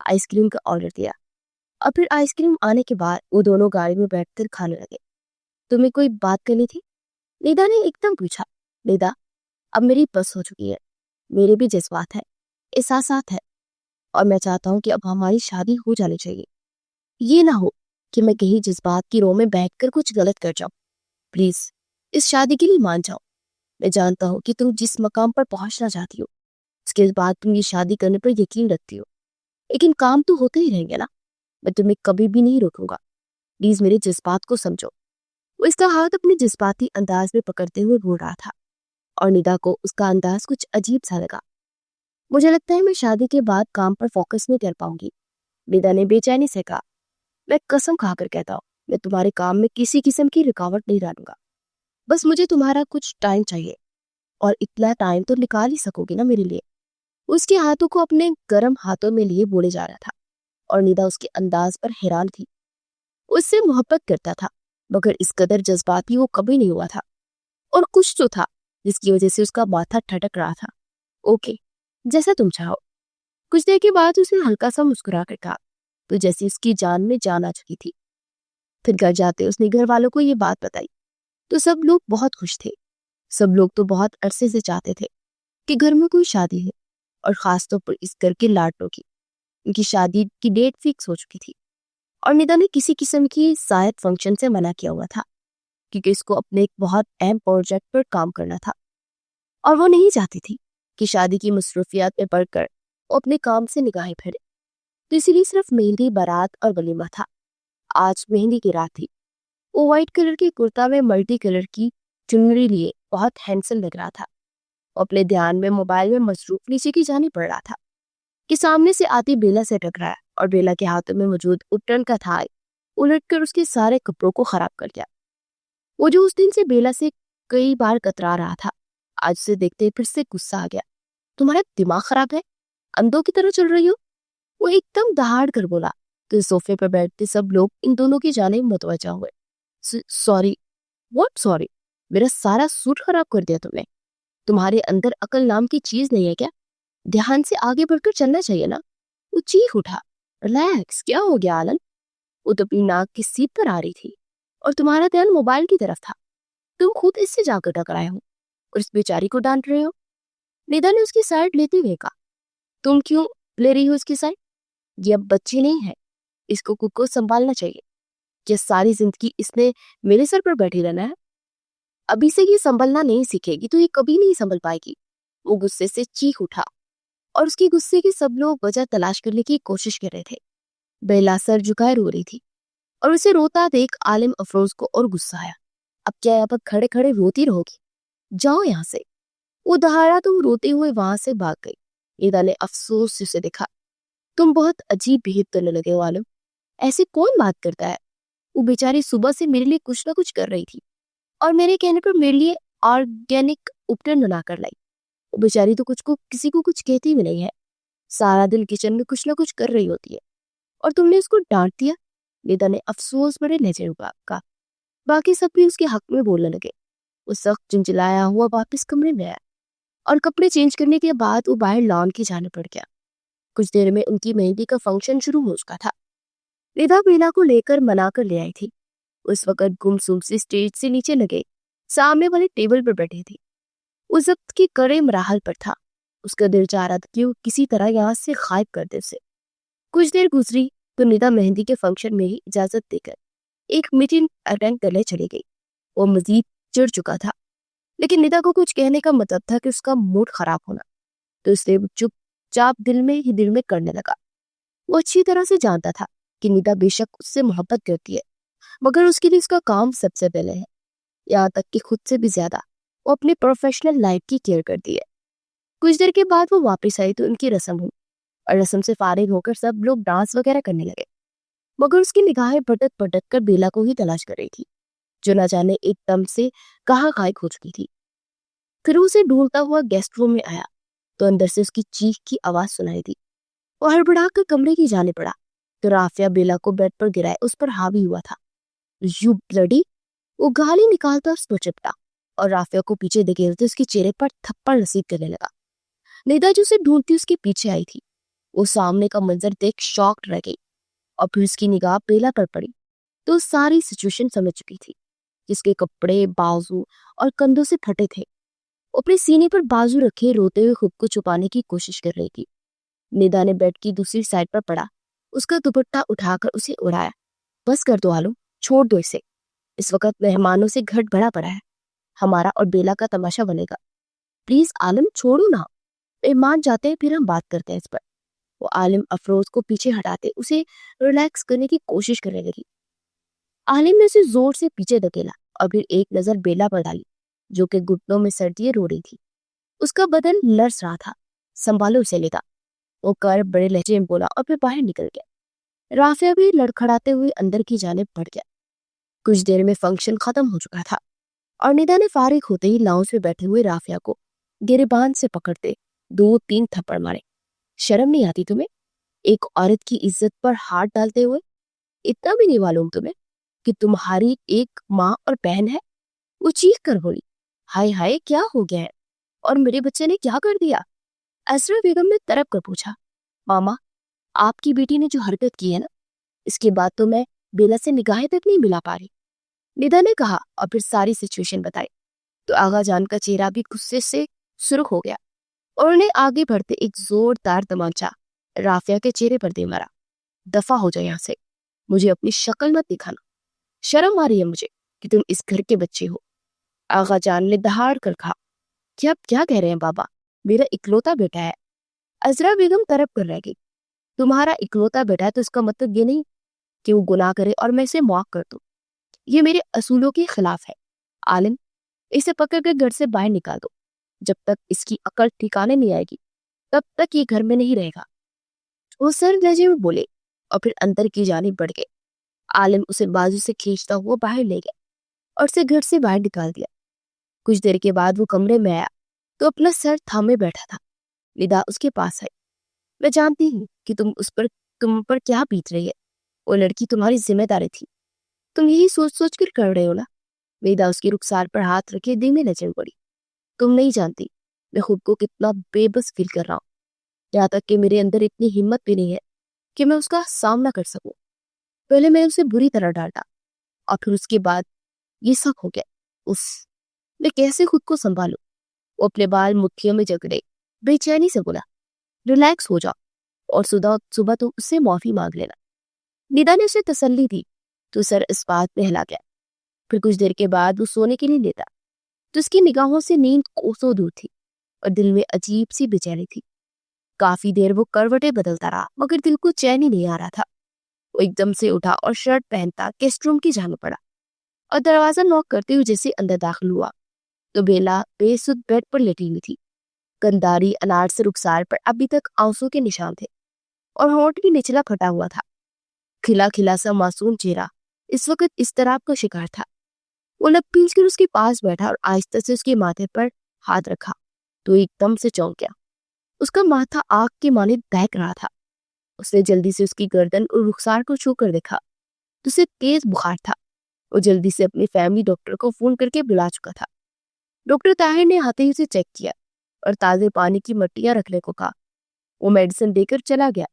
आइसक्रीम का ऑर्डर दिया और फिर आइसक्रीम आने के बाद वो दोनों गाड़ी में बैठकर खाने लगे। तुम्हें कोई बात करनी थी? निदा ने एकदम पूछा। निदा, अब मेरी बस हो चुकी है, मेरे भी जज्बात है, एहसासात है, और मैं चाहता हूँ कि अब हमारी शादी हो जानी चाहिए। ये ना हो कि मैं कहीं जज्बात की रो में बैठकर कुछ गलत कर जाऊं। प्लीज इस शादी के लिए मान जाओ। मैं जानता हूँ कि तुम जिस मकाम पर पहुंचना चाहती हो उसके बाद तुम ये शादी करने पर यकीन रखती हो, लेकिन काम तो होते ही रहेंगे ना। मैं तुम्हें कभी भी नहीं रोकूंगा, प्लीज मेरे जज्बात को समझो। वो इसका हाथ अपने जज्बाती अंदाज में पकड़ते हुए बोल रहा था और निदा को उसका अंदाज कुछ अजीब सा लगा। मुझे लगता है मैं शादी के बाद काम पर फोकस नहीं कर पाऊंगी, निदा ने बेचैनी से कहा। मैं कसम खाकर कहता हूँ, मैं तुम्हारे काम में किसी किस्म की रुकावट नहीं डालूंगा। बस मुझे तुम्हारा कुछ टाइम चाहिए, और इतना टाइम तो निकाल ही सकोगी ना मेरे लिए। उसके हाथों को अपने गर्म हाथों में लिए बोले जा रहा था और निदा उसके अंदाज पर हैरान थी। उससे मोहब्बत करता था, मगर इस कदर जज्बाती वो कभी नहीं हुआ था। और कुछ तो था जिसकी वजह से उसका माथा ठटक रहा था। ओके, जैसा तुम चाहो। कुछ देर के बाद उसने हल्का सा मुस्कुरा कर कहा, तो जैसे उसकी जान में जान आ चुकी थी। फिर घर जाते उसने घर वालों को ये बात बताई तो सब लोग बहुत खुश थे। सब लोग तो बहुत अरसे से चाहते थे कि घर में कोई शादी है, और खासतौर पर इस घर के लाडलों की। उनकी शादी की डेट फिक्स हो चुकी थी और निदा ने किसी किस्म की शायद फंक्शन से मना किया हुआ था, क्योंकि इसको अपने एक बहुत अहम प्रोजेक्ट पर काम करना था और वो नहीं चाहती थी कि शादी की मसरूफियात में पड़कर वो अपने काम से निगाहें फेरे। तो इसीलिए सिर्फ मेहंदी, बारात और वलीमा था। आज मेहंदी की रात थी। वो व्हाइट कलर के कुर्ता में मल्टी कलर की चुनरी लिए बहुत हैंडसम लग रहा था। वो अपने ध्यान में मोबाइल में मसरूफ नीचे की जाने पड़ रहा था कि सामने से आती बेला से टकराया और बेला के हाथों में मौजूद उपटन का थाई उलटकर उसके सारे कपड़ों को खराब कर दिया। वो जो उस दिन से बेला से कई बार कतरा रहा था, आज उसे देखते फिर से गुस्सा आ गया। तुम्हारा दिमाग खराब है? अंधों की तरह चल रही हो? वो एकदम दहाड़ कर बोला तो सोफे पर बैठते सब लोग इन दोनों की जानिब मुतवज्जा हुए। सॉरी। What sorry? मेरा सारा सूट खराब कर दिया तुमने। तुम्हारे अंदर अकल नाम की चीज नहीं है क्या? ध्यान से आगे बढ़कर चलना चाहिए ना। वो चीख उठा। रिलैक्स, क्या हो गया आलन? वो तो अपनी नाक की सीट पर आ रही थी और तुम्हारा ध्यान मोबाइल की तरफ था। तुम खुद इससे जाकर टकराए हो और इस बेचारी को डांट रहे हो। निदा ने उसकी साइड लेते हुए कहा, तुम क्यों ले रही हो उसकी साइड? ये अब बच्ची नहीं है, इसको खुद को संभालना चाहिए। क्या सारी जिंदगी इसने मेरे सर पर बैठी रहना है? अभी से ये संभलना नहीं सीखेगी तो ये कभी नहीं संभल पाएगी। वो गुस्से से चीख उठा और उसके गुस्से के सब लोग वजह तलाश करने की कोशिश कर रहे थे। बेला सर झुकाए रो रही थी और उसे रोता देख आलिम अफरोज को और गुस्सा आया। अब क्या यहाँ पर खड़े खड़े रोती रहोगी? जाओ यहाँ से। वो दहाड़ा तो रोते हुए वहां से भाग गई। ईदा ने अफसोस से उसे देखा। तुम बहुत अजीब बिहेव करने लगे हो आलिम, ऐसे कौन बात करता है? वो बेचारी सुबह से मेरे लिए कुछ ना कुछ कर रही थी और मेरे कहने पर मेरे लिए ऑर्गेनिक उपटन बना कर लाई। वो बेचारी तो कुछ को किसी को कुछ कहती भी नहीं है, सारा दिन किचन में कुछ ना कुछ कर रही होती है और तुमने उसको डांट दिया। निदा ने अफसोस बड़े लहजे में कहा। बाकी सब भी उसके हक में बोलने लगे। वो सख्त चिंचिलाया हुआ वापस कमरे में आया और कपड़े चेंज करने के बाद वो बाहर लॉन की जाने पड़ गया। कुछ देर में उनकी मेहंदी का फंक्शन शुरू हो चुका था। निदा बेला को लेकर मना कर ले आई थी। उस वक्त गुमसुम से स्टेज से नीचे लगे सामने वाले टेबल पर बैठी थी। वो जब्त की कड़े मराहल पर था। उसका दिल चाह रहा था कि वो किसी तरह यहाँ से गायब कर दे उसे। कुछ देर गुजरी तो निदा मेहंदी के फंक्शन में ही इजाजत देकर एक मीटिंग अटेंड करने चली गई। वो मजीद चिढ़ चुका था, लेकिन निदा को कुछ कहने का मतलब था कि उसका मूड खराब होना, तो इसलिए वो चुपचाप दिल में करने लगा। वो अच्छी तरह से जानता था कि निदा बेशक उससे मोहब्बत करती है, मगर उसके लिए उसका काम सबसे पहले है। यहाँ तक कि खुद से भी ज्यादा वो अपनी प्रोफेशनल लाइफ की केयर करती है। कुछ देर के बाद वो वापस आई तो उनकी रस्म हुई और रस्म से फारिग होकर सब लोग डांस वगैरह करने लगे, मगर उसकी निगाहें भटक भटक कर बेला को ही तलाश कर रही थी, जो न जाने एकदम से कहाँ गायब हो चुकी थी। फिर उसे ढूंढता हुआ गेस्ट रूम में आया तो अंदर से उसकी चीख की आवाज सुनाई दी। वो हड़बड़ा कर कमरे की जाने पड़ा तो राफिया बेला को बेड पर गिराए उस पर हावी हुआ था। You bloody! वो गाली निकालता उस पर चिपटा और राफिया को पीछे धकेलते उसके चेहरे पर थप्पड़ नसीब करने लगा। निदा जो उसे ढूंढती उसके पीछे आई थी। वो सामने का मंजर देख शॉक्ड रह गई और फिर उसकी निगाह बेला पर पड़ी तो सारी सिचुएशन समझ चुकी थी, जिसके कपड़े, बाजू और कंधों से फटे थे। वो अपने सीने पर बाजू रखे रोते हुए खुद को छुपाने की कोशिश कर रही थी। निदा ने बेड की दूसरी साइड पर पड़ा, उसका दुपट्टा उठाकर उसे उड़ाया। बस कर दो आलम, छोड़ दो इसे। इस वक्त मेहमानों से घट भरा पड़ा है, हमारा और बेला का तमाशा बनेगा। प्लीज आलम छोड़ो ना, मेहमान जाते हैं फिर हम बात करते हैं इस पर। वो आलिम अफरोज को पीछे हटाते उसे रिलैक्स करने की कोशिश करने लगी। आलिम ने उसे जोर से पीछे धकेला और फिर एक नजर बेला पर डाली, जो कि घुटनों में सर्दिये रो रही थी। उसका बदन लर्स रहा था। संभालो उसे लेता, वो कर बड़े लहजे में बोला और फिर बाहर निकल गया। राफिया भी लड़खड़ाते हुए अंदर की जानिब बढ़ गया। कुछ देर में फंक्शन खत्म हो चुका था और निदा ने फारिग होते ही लाउंज में बैठे हुए राफिया को गिरबान से पकड़ते 2-3 थप्पड़ मारे। शर्म नहीं आती तुम्हें, एक औरत की इज्जत पर हाथ डालते हुए? इतना भी नहीं मालूम तुम्हें कि तुम्हारी एक माँ और बहन है? वो चीख कर बोली। हाय हाय, क्या हो गया है और मेरे बच्चे ने क्या कर दिया? असरा बेगम ने तरफ कर पूछा। मामा, आपकी बेटी ने जो हरकत की है ना, इसके बाद तो मैं बेला से निगाहें तक नहीं मिला पा रही, निदा ने कहा और फिर सारी सिचुएशन बताई। तो आगा जान का चेहरा भी गुस्से से सुर्ख हो गया और उन्हें आगे बढ़ते एक जोरदार तमाचा राफिया के चेहरे पर दे मारा। दफा हो जाए यहाँ से, मुझे अपनी शक्ल मत दिखाना। शर्म आ रही है मुझे कि तुम इस घर के बच्चे हो। आगा जान ने दहाड़ कर कहा। क्या कह रहे हैं बाबा, मेरा इकलौता बेटा है। अजरा बेगम तरफ कर रह गई। तुम्हारा इकलौता बेटा है तो इसका मतलब ये नहीं कि वो गुनाह करे और मैं इसे माफ कर दूं। ये मेरे असूलों के खिलाफ है। आलिम, इसे पकड़ कर घर से बाहर निकाल दो। जब तक इसकी अकल ठिकाने नहीं आएगी तब तक ये घर में नहीं रहेगा। वो सर लहजे में बोले और फिर अंदर की जानिब बढ़ गए। आलिम उसे बाजू से खींचता हुआ बाहर ले गया और उसे घर से बाहर निकाल दिया। कुछ देर के बाद वो कमरे में आया तो अपना सर थामे बैठा था। निदा उसके पास आई। मैं जानती हूँ कि तुम पर क्या बीत रही है। वो लड़की तुम्हारी जिम्मेदारी थी, तुम यही सोच सोच कर रहे हो ना। निदा उसकी रुखसार पर हाथ रखे धीमे नजर पड़ी। तुम नहीं जानती मैं खुद को कितना बेबस फील कर रहा हूँ। यहाँ तक कि मेरे अंदर इतनी हिम्मत भी नहीं है कि मैं उसका सामना कर सकूं। पहले मैंने उसे बुरी तरह डांटा और फिर उसके बाद ये सब हो गया। उस मैं कैसे खुद को संभालूं? वो अपने बाल मुट्ठियों में जकड़े बेचैनी से बोला। रिलैक्स हो जाओ और सुबह सुबह तुम उससे माफी मांग लेना। निदा ने उसे तसल्ली दी तो सर इस बात में हिला गया। फिर कुछ देर के बाद वो सोने के लिए लेटा तो उसकी निगाहों से नींद कोसों दूर थी और दिल में अजीब सी बेचैनी थी। काफी देर वो करवटें बदलता रहा मगर दिल को चैन ही नहीं आ रहा था। वो एकदम से उठा और शर्ट पहनता गेस्ट रूम की जाने पड़ा और दरवाजा नॉक करते हुए जैसे अंदर दाखिल हुआ तो बेला बेसुध बेड पर लेटी हुई थी। कंधारी अनार से रुखसार पर अभी तक आंसू के निशान थे और होंठ भी निचला फटा हुआ था। खिला खिला सा मासूम चेहरा इस वक्त इस्तिराब का शिकार था। वो लब पींच कर उसके पास बैठा और आहिस्ता से उसके माथे पर हाथ रखा तो एकदम से चौंक गया। उसका माथा आग के माने दहक रहा था। उसने जल्दी से उसकी गर्दन और रुखसार को छू कर देखा तो उसे तेज बुखार था। वो जल्दी से अपने फैमिली डॉक्टर को फोन करके बुला चुका था। डॉक्टर ताहिर ने आते ही उसे चेक किया और ताजे पानी की मट्टियां रखने को कहा। वो मेडिसिन देकर चला गया।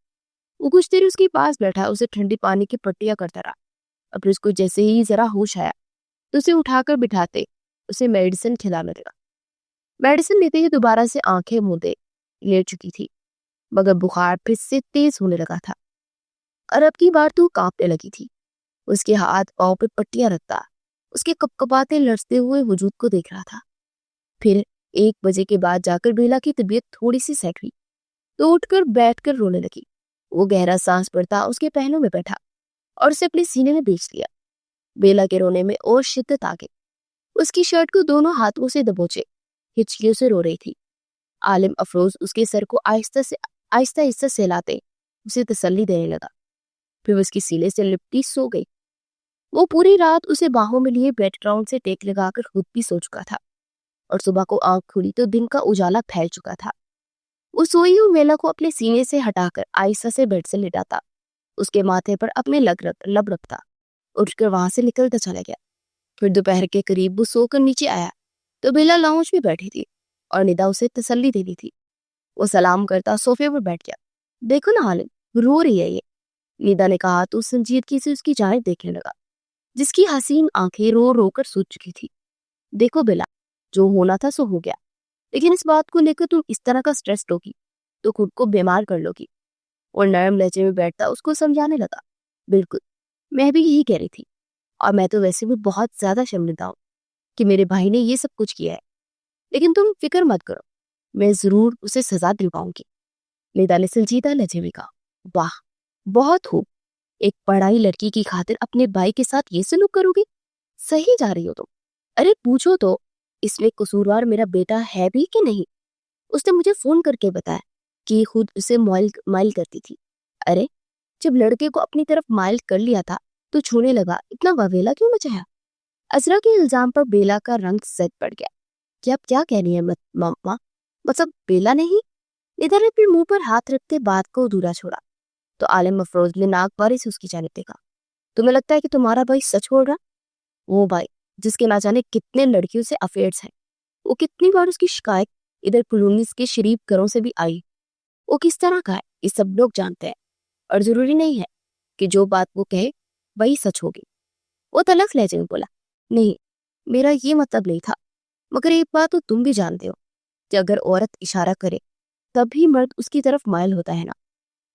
वो कुछ देर उसके पास बैठा उसे ठंडी पानी की पट्टियां करता रहा और फिर उसको जैसे ही जरा होश आया तो उसे उठाकर बिठाते उसे मेडिसिन खिलाने लगा। मेडिसिन लेते ही दोबारा से आंखें मूंदे लेट चुकी थी, मगर बुखार फिर से तेज होने लगा था और अब की बार तो कांपने लगी थी। उसके हाथ पांव पे पट्टियां रखता उसके कपकपाते लड़ते हुए वजूद को देख रहा था। फिर 1 बजे के बाद जाकर बेला की तबीयत थोड़ी सी सेट हुई तो उठकर बैठकर रोने लगी। वो गहरा सांस भरता उसके पहलू में बैठा और उसे अपने सीने में बेच लिया। बेला के रोने में और शिद्दत आ गई। उसकी शर्ट को दोनों हाथों से दबोचे हिचकियों से रो रही थी। आलिम अफरोज उसके सर को आहिस्ता आहिस्ता सहलाते उसे तसल्ली देने लगा। फिर उसकी सीने से लिपटी सो गई। वो पूरी रात उसे बाहों में लिए बैकग्राउंड से टेक लगाकर खुद भी सो चुका था और सुबह को आंख खुली तो दिन का उजाला फैल चुका था। वो सोई हुई बेला को अपने सीने से हटाकर आहिस्ता से बेड से लिटाता, उसके माथे पर अपने लब रखता, उठकर वहां से निकलता चला गया। फिर दोपहर के करीब वो सोकर नीचे आया तो बेला लाउंज में बैठी थी और निदा उसे तसल्ली दे रही थी। वो सलाम करता सोफे पर बैठ गया। देखो ना हालिद, रो रही है ये, निदा ने कहा तो संजीदगी से उसकी जानिब देखने लगा, जिसकी हसीन आंखें रो रो कर सूज चुकी थी। देखो बेला, जो होना था सो हो गया, लेकिन इस बात को लेकर तुम इस तरह का स्ट्रेस लोगी तो खुद को बीमार कर लोगी। और नरम लहजे में बैठता उसको समझाने लगा, बिल्कुल, मैं भी यही कह रही थी, और मैं तो वैसे भी बहुत ज्यादा शर्मिंदा हूँ कि मेरे भाई ने ये सब कुछ किया है, लेकिन तुम फिक्र मत करो, मैं जरूर उसे सजा दिलवाऊंगी। निदा ने संजीदा लहजे में कहा, वाह, बहुत खूब, एक पढ़ाई लड़की की खातिर अपने भाई के साथ ये सलूक करोगी? सही जा रही हो तुम। अरे पूछो तो, इसमें कसूरवार मेरा बेटा है भी कि नहीं? उसने मुझे फोन करके बताया कि खुद उसे माइल करती थी। अरे जब लड़के को अपनी तरफ माइल कर लिया था तो छूने लगा, इतना वावेला क्यों मचाया? अजरा के इल्जाम पर बेला का रंग सज पड़ गया कि अब क्या कह रही है मम्मा, मतलब बेला नहीं? इधर अपने मुंह पर हाथ रखते बात को अधूरा छोड़ा तो आलिम अफरोज ने नाक बारी से उसकी जानिब देखा। तुम्हें लगता है कि तुम्हारा भाई सच बोल रहा? वो भाई जिसके ना जाने कितने लड़कियों से अफेयर्स हैं, वो कितनी बार उसकी शिकायत इधर कॉलोनी के शरीफ घरों से भी आई, वो किस तरह का है ये सब लोग जानते हैं, और जरूरी नहीं है कि जो बात वो कहे वही सच होगी। वो तलख लहजे में बोला, नहीं, मेरा ये मतलब नहीं था, मगर एक बात तो तुम भी जानते हो कि अगर औरत इशारा करे तभी मर्द उसकी तरफ मायल होता है ना,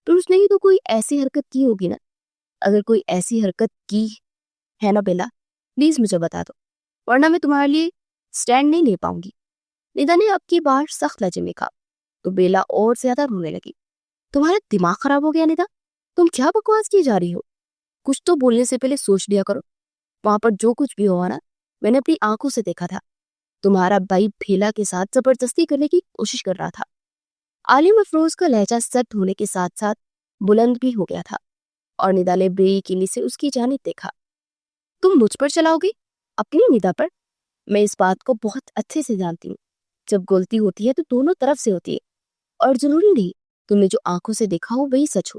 तो उसने ही तो कोई ऐसी हरकत की होगी ना। अगर कोई ऐसी हरकत की है ना बेला, प्लीज मुझे बता दो, वरना मैं तुम्हारे लिए स्टैंड नहीं ले पाऊंगी। निदा ने अब की बार सख्त लहजे में कहा तो बेला और ज्यादा रोने लगी। तुम्हारा दिमाग खराब हो गया निदा, तुम क्या बकवास की जा रही हो? कुछ तो बोलने से पहले सोच लिया करो। वहां पर जो कुछ भी हुआ ना, मैंने अपनी आंखों से देखा था। तुम्हारा भाई भेला के साथ जबरदस्ती करने की कोशिश कर रहा था। आलिम अफरोज का लहजा सख्त होने के साथ साथ बुलंद भी हो गया था और निदा ने बेयकीनी से उसकी जानिब देखा। तुम मुझ पर चलाओगी? अपनी निदा पर? मैं इस बात को बहुत अच्छे से जानती हूँ, जब गलती होती है तो दोनों तरफ से होती है, और जरूरी नहीं तुमने जो आंखों से देखा हो वही सच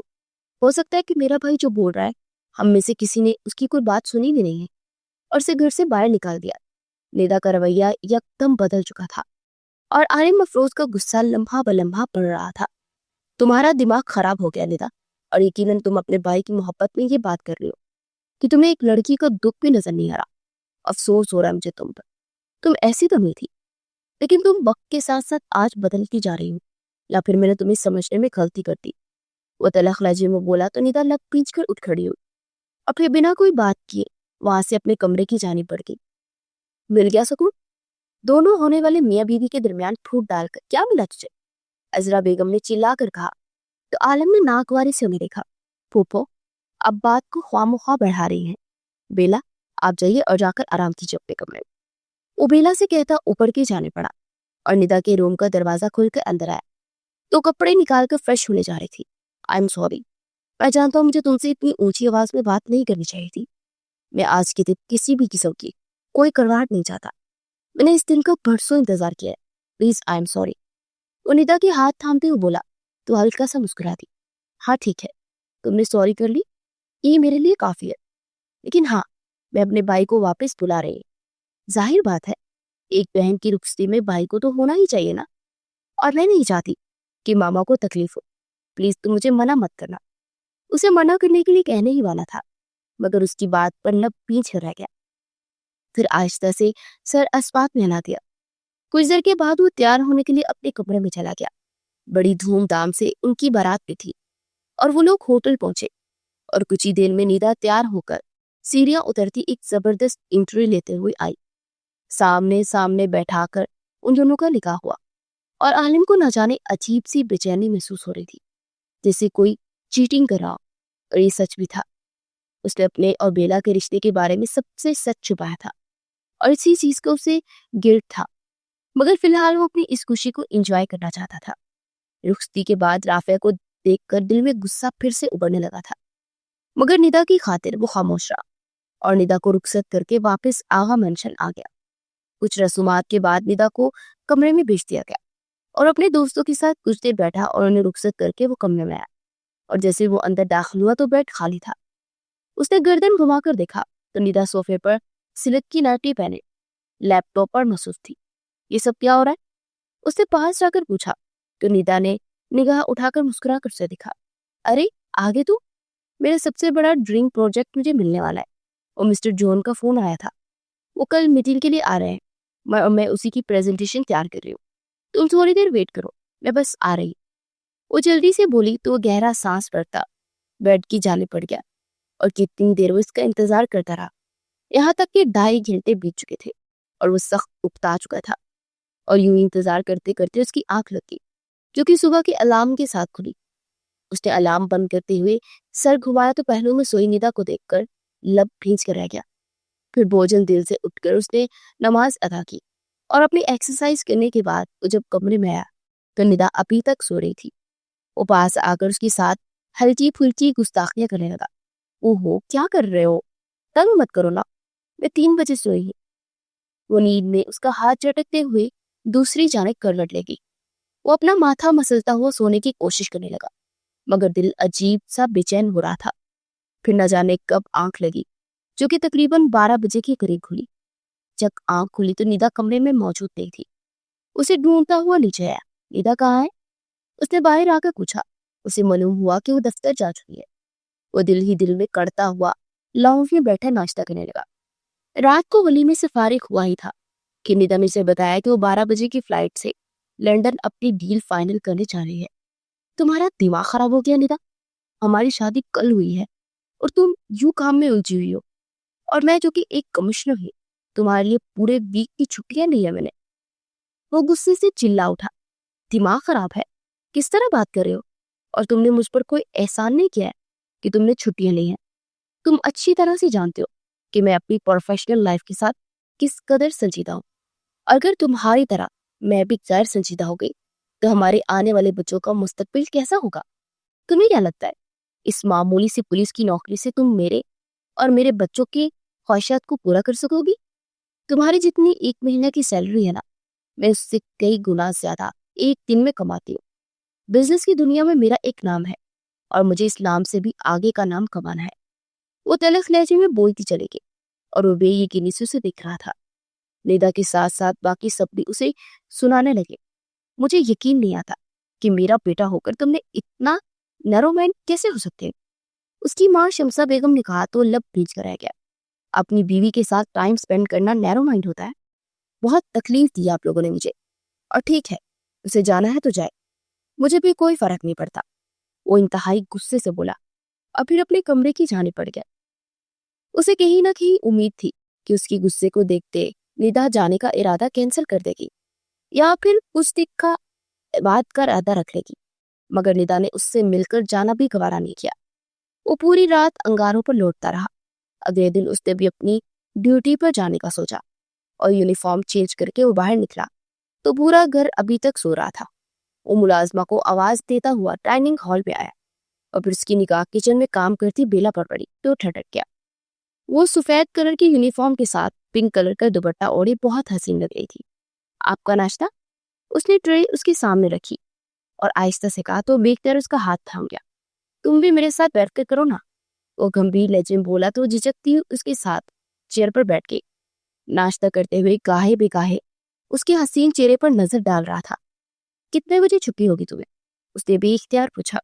हो सकता है कि मेरा भाई जो बोल रहा है, हम में से किसी ने उसकी कोई बात सुनी भी नहीं है और उसे घर से बाहर निकाल दिया। निदा का रवैया एकदम बदल चुका था और आलिम अफरोज का गुस्सा लम्हा ब लम्हा बढ़ रहा था। तुम्हारा दिमाग खराब हो गया निदा, और यकीनन तुम अपने भाई की मोहब्बत में ये बात कर रही हो कि तुम्हें एक लड़की का दुख भी नजर नहीं आ रहा। अफसोस हो रहा है मुझे तुम पर। तुम ऐसी तो नहीं थी, लेकिन तुम वक्त के साथ साथ आज बदलती जा रही हो, या फिर मैंने तुम्हें समझने में गलती कर दी। वो तलख लहजे में बोला तो निदा लग पींच कर उठ खड़ी हुई और फिर बिना कोई बात किए वहां से अपने कमरे की जानी पड़ गई। मिल गया सुकून? दोनों होने वाले मियाँ बीवी के दरमियान फूट डालकर क्या मिला तुझे? अजरा बेगम ने चिल्ला कर कहा तो आलम ने नाकवारी से उन्हें देखा। फूफो, अब बात को ख्वामुख्वा बढ़ा रही हैं। बेला, आप जाइए और जाकर आराम कीजिए अपने कमरे में। वो बेला से कहता ऊपर की जाने पड़ा और निदा के रूम का दरवाजा खुलकर अंदर आया तो कपड़े निकालकर फ्रेश होने जा रही थी। आई एम सॉरी, मैं जानता हूँ मुझे तुमसे इतनी ऊंची आवाज में बात नहीं करनी चाहिए थी। मैं आज के दिन किसी भी किस्म की कोई करवाहट नहीं चाहता। मैंने इस दिन का बरसों इंतजार किया है। Please I am sorry. वो निदा के हाथ थामते हुए बोला तो हल्का सा मुस्कुरा दी। हाँ ठीक है, तुमने सॉरी कर ली, ये मेरे लिए काफी है। लेकिन हाँ, मैं अपने भाई को वापस बुला रही हूँ। जाहिर बात है, एक बहन की रुखसती में भाई को तो होना ही चाहिए ना, और मैं नहीं चाहती कि मामा को तकलीफ हो। प्लीज तुम मुझे मना मत करना। उसे मना करने के लिए कहने ही वाला था, मगर उसकी बात पर न पीछे रह गया। फिर आहिस्ता से सर आसपास में हिला दिया। कुछ देर के बाद वो तैयार होने के लिए अपने कमरे में चला गया। बड़ी धूमधाम से उनकी बारात भी थी और वो लोग होटल पहुंचे और कुछ ही देर में निदा तैयार होकर सीढ़ियां उतरती एक जबरदस्त इंटरव्यू लेते हुए आई। सामने सामने बैठाकर उन दोनों का निकाह हुआ और आलिम को न जाने अजीब सी बेचैनी महसूस हो रही थी, जैसे कोई चीटिंग कर रहा हो। और ये सच भी था। उसने अपने और बेला के रिश्ते के बारे में सबसे सच छुपाया था और इसी चीज को उसे गिल्ट था। मगर फिलहाल वो अपनी इस खुशी को एंजॉय करना चाहता था। रुखसती के बाद राफिया को देखकर दिल में गुस्सा फिर से उभरने लगा था, मगर निदा की खातिर वो खामोश रहा और निदा को रुखसत करके वापस आगा मेंशन आ गया। कुछ रसूमात के बाद निदा को कमरे में भेज दिया गया और अपने दोस्तों के साथ कुछ देर बैठा और उन्हें रुखसत करके वो कमरे में आया। और जैसे वो अंदर दाखिल हुआ तो बेड खाली था। उसने गर्दन घुमाकर देखा तो निदा सोफे पर सिल्क की नाइटी पहने लैपटॉप पर मसरूफ थी। ये सब क्या हो रहा है? उसने पास जाकर पूछा तो निदा ने निगाह उठाकर मुस्कुरा कर उसे दिखा। अरे आगे तू, मेरा सबसे बड़ा ड्रीम प्रोजेक्ट मुझे मिलने वाला है और मिस्टर जॉन का फोन आया था। वो कल मीटिंग के लिए आ रहे हैं। मैं उसी की प्रेजेंटेशन तैयार कर रही हूँ। तुम थोड़ी देर वेट करो, मैं बस आ रही। वो जल्दी से बोली तो वो गहरा सांस भरता बेड की जाने पड़ गया और कितनी देर वो इसका इंतजार करता रहा। यहाँ तक कि 2.5 घंटे बीत चुके थे और वो सख्त उकता चुका था। और यूं ही इंतजार करते करते उसकी आंख लग गई, जो कि सुबह के अलार्म के साथ खुली। उसने अलार्म बंद करते हुए सर घुमाया तो पहलू में सोई निदा को देखकर लब भींच कर रह गया। फिर बोझल दिल से उठकर उसने नमाज अदा की और अपनी एक्सरसाइज करने के बाद वो जब कमरे में आया तो निदा अभी तक सो रही थी। वो पास आकर उसके साथ हल्की फुल्की गुस्ताखियां करने लगा। ओहो, क्या कर रहे हो? तंग मत करो ना, मैं 3 बजे सोई हूँ। वो नींद में उसका हाथ झटकते हुए दूसरी जानिब करवट ले गई। वो अपना माथा मसलता हुआ सोने की कोशिश करने लगा, मगर दिल अजीब सा बेचैन हो रहा था। फिर न जाने कब आंख लगी, जो कि तकरीबन 12 बजे के करीब खुली। जब आंख खुली तो निदा कमरे में मौजूद नहीं थी। उसे ढूंढता हुआ नीचे आया। निदा कहाँ है? उसने बाहर आकर पूछा। उसे मालूम हुआ कि वो दफ्तर जा चुकी है। वो दिल ही दिल में कड़ता हुआ लाउंज में बैठा नाश्ता करने लगा। रात को वलीमे से फारिग हुआ ही था कि निदा ने उसे बताया कि वो 12 बजे की फ्लाइट से लंदन अपनी डील फाइनल करने जा रही है। तुम्हारा दिमाग खराब हो गया निदा? हमारी शादी कल हुई है और तुम यूं काम में उलझी हुई हो, और मैं जो कि एक कमिश्नर हूँ, तुम्हारे लिए पूरे वीक की छुट्टियां ली है मैंने। वो गुस्से से चिल्ला उठा। दिमाग खराब है? किस तरह बात कर रहे हो? और तुमने मुझ पर कोई एहसान नहीं किया है कि तुमने छुट्टियां ली हैं। तुम अच्छी तरह से जानते हो कि मैं अपनी प्रोफेशनल लाइफ के साथ किस कदर संजीदा हूँ। अगर तुम्हारी तरह मैं भी गैर संजीदा हो गई तो हमारे आने वाले बच्चों का मुस्तकबिल कैसा होगा? तुम्हें क्या लगता है इस मामूली सी पुलिस की नौकरी से तुम मेरे और मेरे बच्चों की ख्वाहिशात को पूरा कर सकोगी? तुम्हारी जितनी एक महीने की सैलरी है ना, मैं उससे कई गुना ज्यादा एक दिन में कमाती हूँ। बिजनेस की दुनिया में मेरा एक नाम है और मुझे इस नाम से भी आगे का नाम कमाना है। वो तलख लहजे में बोलती चली गई और वो बेयकीनी से उसे देख रहा था। निदा के साथ साथ बाकी सब भी उसे सुनाने लगे। मुझे यकीन नहीं आता कि मेरा बेटा होकर तुमने इतना नैरो माइंड कैसे हो सकते हो? उसकी माँ शमसा बेगम ने कहा तो लब भींच कर रह गया। अपनी बीवी के साथ टाइम स्पेंड करना नैरो माइंड होता है? बहुत तकलीफ दी आप लोगों ने मुझे, और ठीक है, उसे जाना है तो जाए, मुझे भी कोई फर्क नहीं पड़ता। वो इंतहाई गुस्से से बोला और फिर अपने कमरे की जाने पड़ गया। उसे कहीं ना कहीं उम्मीद थी कि उसकी गुस्से को देखते निदा जाने का इरादा कैंसिल कर देगी या फिर कुछ दिन का बात का इरादा रख लेगी, मगर निदा ने उससे मिलकर जाना भी गवारा नहीं किया। वो पूरी रात अंगारों पर लौटता रहा। अगले दिन उसने भी अपनी ड्यूटी पर जाने का सोचा और यूनिफॉर्म चेंज करके वो बाहर निकला तो पूरा घर अभी तक सो रहा था। वो मुलाजमा को आवाज देता हुआ डाइनिंग हॉल में आया और फिर उसकी निगाह किचन में काम करती बेला पर पड़ी तो ठटक गया। वो सफेद कलर की यूनिफॉर्म के साथ पिंक कलर का दुपट्टा ओढ़े बहुत हसीन लग रही थी। आपका नाश्ता? उसने ट्रे उसके सामने रखी और आहिस्ता से कहा तो बेखतर उसका हाथ थाम गया। तुम भी मेरे साथ बैठ कर करो ना, वो गंभीर लहजे में बोला तो झिझकती हुई उसके साथ चेयर पर बैठ गई। नाश्ता करते हुए गाहे बेगाहे उसके हसीन चेहरे पर नजर डाल रहा था। कितने बजे छुट्टी होगी तुम्हें? उसने बेइख्तियार पूछा।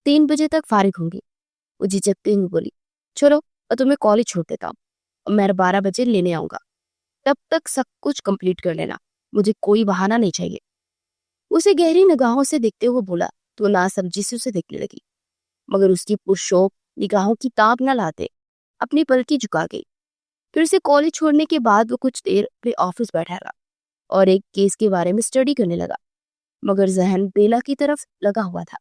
3 बजे तक फारिग होंगी, वो झिझकते हुए बोली। चलो, और तुम्हें कॉलेज छोड़ देता हूँ, मैं 12 बजे लेने आऊंगा। तब तक सब कुछ कंप्लीट कर लेना, मुझे कोई बहाना नहीं चाहिए। उसे गहरी निगाहों से देखते हुए बोला तो नासमझी से उसे देखने लगी, मगर उसकी पुरशोक निगाहों की ताब न लाते अपनी पलकी झुका गई। फिर से कॉलेज छोड़ने के बाद वो कुछ देर अपने ऑफिस बैठा रहा और एक केस के बारे में स्टडी करने लगा, मगर जहन बेला की तरफ लगा हुआ था।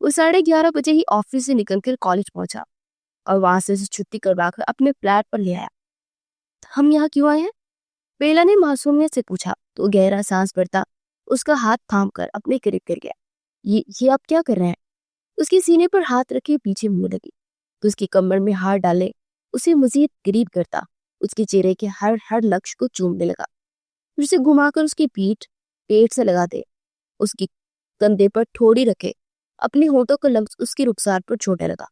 वो 11:30 बजे ही ऑफिस से निकलकर कॉलेज पहुंचा और वहां से उसे छुट्टी करवाकर अपने फ्लैट पर ले आया। हम यहाँ क्यों आए हैं? बेला ने मासूमियत से पूछा तो गहरा सांस भरता उसका हाथ थाम कर अपने करीब कर गया। ये आप क्या कर रहे हैं? उसके सीने पर हाथ रखे पीछे मुंह लगी तो उसकी कमर में हाथ डाले उसे मजीद करीब करता उसके चेहरे के हर हर लक्ष्य को चूमने लगा। फिर उसे घुमाकर उसकी पीठ पेट से लगा दे, उसकी कंधे पर ठोड़ी रखे अपने होठों का लफ्ज उसकी रुखसार पर छोड़ने लगा।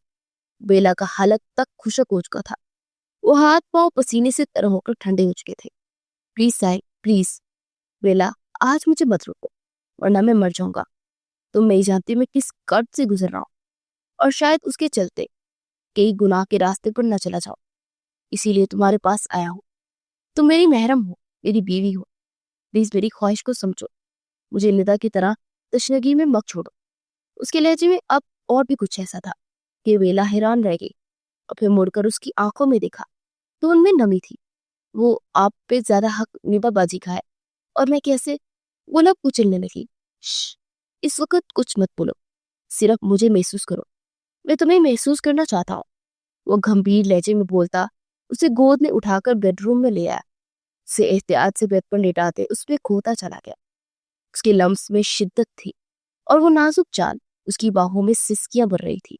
बेला का हालत तक खुशक हो चुका था। वो हाथ पांव पसीने से तर होकर ठंडे हो चुके थे। Please Sahil, please. बेला, आज मुझे मत रोको वरना मैं मर जाऊंगा। तुम नहीं जानती मैं किस कर्ज से गुजर रहा हूँ और शायद उसके चलते कई गुनाह के रास्ते पर न चला जाओ, इसीलिए तुम्हारे पास आया हूँ। तुम मेरी महरम हो, मेरी बीवी हो। प्लीज मेरी ख्वाहिश को समझो, मुझे निदा की तरह तशनगी में मत छोड़ो। उसके लहजे में अब और भी कुछ ऐसा था कि बेला हैरान रह गई और फिर मुड़कर उसकी आंखों में देखा तो उनमें नमी थी। वो आप पे ज्यादा हक निभाबाजी का है और मैं कैसे? वो लब कुचलने लगी। श्श, इस वक्त कुछ मत बोलो, सिर्फ मुझे महसूस करो, मैं तुम्हें महसूस करना चाहता हूँ। वो गंभीर लहजे में बोलता उसे गोद में उठाकर बेडरूम में ले आया। उसे एहतियात से बेड पर लेटाते उसमें खोता चला गया। उसके लम्स में शिद्दत थी और वो नाजुक चाल उसकी बाहों में सिसकियां भर रही थी,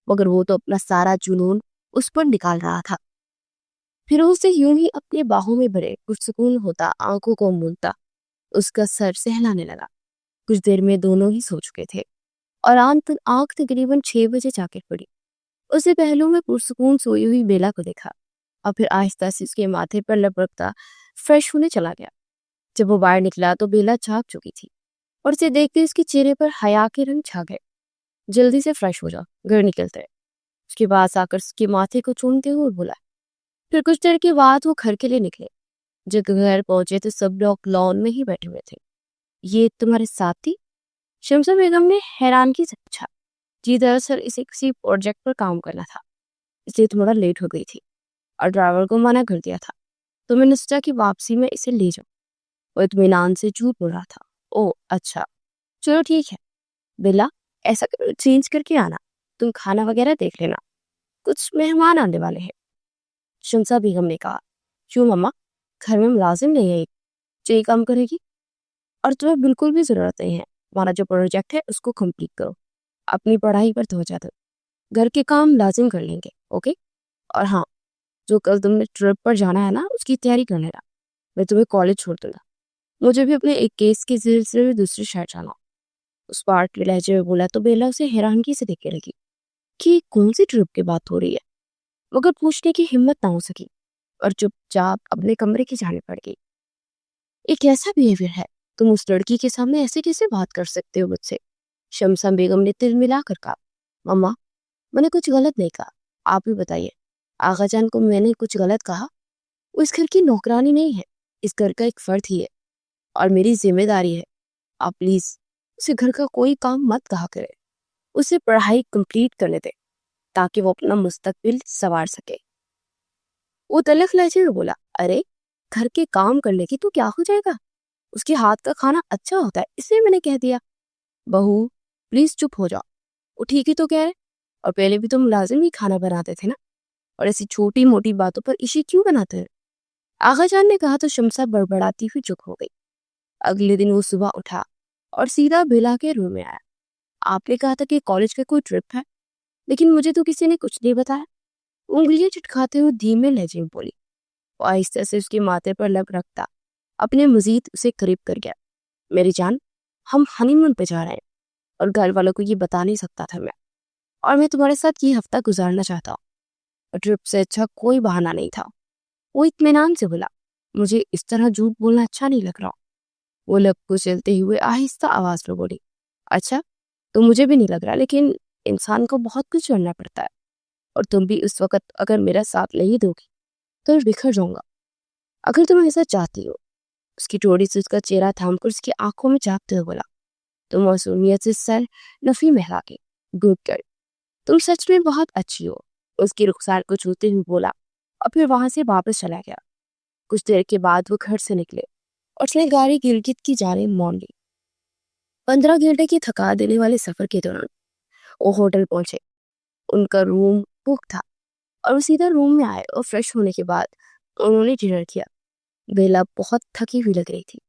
मगर वो तो अपना सारा जुनून उस पर निकाल रहा था। फिर उसे यूं ही अपने बाहों में भरे पुरसुकून होता आंखों को मूंदता उसका सर सहलाने लगा। कुछ देर में दोनों ही सो चुके थे और आंख तकरीबन 6 बजे जाकर पड़ी। उसे पहलू में पुरसुकून सोई हुई बेला को देखा और फिर आहिस्ता से उसके माथे पर लपकता फ्रेश होने चला गया। जब वो बाहर निकला तो बेला जाग चुकी थी और उसे देखते उसके चेहरे पर हया के रंग छा गए। जल्दी से फ्रेश हो जा, घर निकलते हैं। उसके पास आकर उसके माथे को चूमते हुए बोला। फिर कुछ देर के बाद वो घर के लिए निकले। जब घर पहुंचे तो सब लोग लॉन में ही बैठे हुए थे। ये तुम्हारे साथ थी? शमसा बेगम ने हैरानगी से पूछा। जी दरअसल इसे किसी प्रोजेक्ट पर काम करना था, इसलिए थोड़ा लेट हो गई थी और ड्राइवर को मना कर दिया था, तो मैंने सोचा कि वापसी में इसे ले जाऊं। वो इत्मीनान से झूठ बोल रहा था। ओह अच्छा, चलो ठीक है। बेला, ऐसा करो चेंज करके आना, तुम खाना वगैरह देख लेना, कुछ मेहमान आने वाले हैं। शमसा बेगम ने कहा। क्यों मम्मा, घर में मुलाजिम नहीं है जो ये काम करेगी? और तुम्हें बिल्कुल भी जरूरत नहीं है। हमारा जो प्रोजेक्ट है उसको कंप्लीट करो, अपनी पढ़ाई पर तवज्जो दो, घर के काम लाजिम कर लेंगे। ओके? और हाँ, जो कल तुमने ट्रिप पर जाना है ना, उसकी तैयारी कर लेना। मैं तुम्हें कॉलेज छोड़ दूंगा, मुझे भी अपने एक केस के सिलसिले में दूसरी शहर जाना। उस पार्ट के लहजे में बोला तो बेला उसे हैरानगी से देखने लगी कि कौन सी ट्रिप की बात हो रही है, मगर पूछने की हिम्मत ना हो सकी और चुपचाप अपने कमरे की जाने पड़ गई। ये कैसा बिहेवियर है? तुम उस लड़की के सामने ऐसे कैसे बात कर सकते हो मुझसे? शमसा बेगम ने तिल मिलाकर कहा। मम्मा, मैंने कुछ गलत नहीं कहा, आप ही बताइए। आगा जान को मैंने कुछ गलत कहा? वो इस घर की नौकरानी नहीं है, इस घर का एक फर्द ही है और मेरी जिम्मेदारी है। आप प्लीज उसे घर का कोई काम मत कहा करे, उसे पढ़ाई कंप्लीट करने दे ताकि वो अपना मुस्तकबिल संवार सके। वो तलख लहजे में बोला। अरे, घर के काम करने की तो क्या हो जाएगा, उसके हाथ का खाना अच्छा होता है, इसलिए मैंने कह दिया। बहू प्लीज चुप हो जाओ, वो ठीक ही तो कह रहे, और पहले भी तुम लाजिम ही खाना बनाते थे ना, और ऐसी छोटी मोटी बातों पर इश्यू क्यों बनाते हैं? आगा जान ने कहा तो शमसा बड़बड़ाती हुई चुप हो गई। अगले दिन वो सुबह उठा और सीधा बेला के रूम में आया। आपने कहा था कि कॉलेज का कोई ट्रिप है, लेकिन मुझे तो किसी ने कुछ नहीं बताया। उंगलियां चिटखाते हुए धीमे लहजे में बोली। वो आहिस्ता से उसके माथे पर लब रखता अपने मजीद उसे करीब कर गया। मेरी जान, हम हनीमून पे जा रहे हैं और घर वालों को ये बता नहीं सकता था मैं, और मैं तुम्हारे साथ ये हफ्ता गुजारना चाहता हूँ। और ट्रिप से अच्छा कोई बहाना नहीं था। वो इत्मीनान से बोला। मुझे इस तरह झूठ बोलना अच्छा नहीं लग रहा। वो लब को चलते हुए आहिस्ता आवाज में बोली। अच्छा, तो मुझे भी नहीं लग रहा, लेकिन इंसान को बहुत कुछ करना पड़ता है, और तुम भी उस वक्त अगर मेरा साथ नहीं दोगी तो मैं बिखर जाऊंगा। अगर तुम ऐसा चाहती हो, उसकी थोड़ी से उसका चेहरा थामकर उसकी आंखों में झांकते हुए बोला। तो मासूमियत से सर नफी में हिला के, गुड गर्ल, तुम सच में बहुत अच्छी हो, उसकी रुखसार को छूते हुए बोला और फिर वहां से वापस चला गया। कुछ देर के बाद वो घर से निकले और उसने गाड़ी गिलगित की जानिब मोड़ ली। 15 घंटे की थका देने वाले सफर के दौरान वो होटल पहुंचे। उनका रूम बुक था और वो सीधा रूम में आए और फ्रेश होने के बाद उन्होंने डिनर किया। बेला बहुत थकी हुई लग रही थी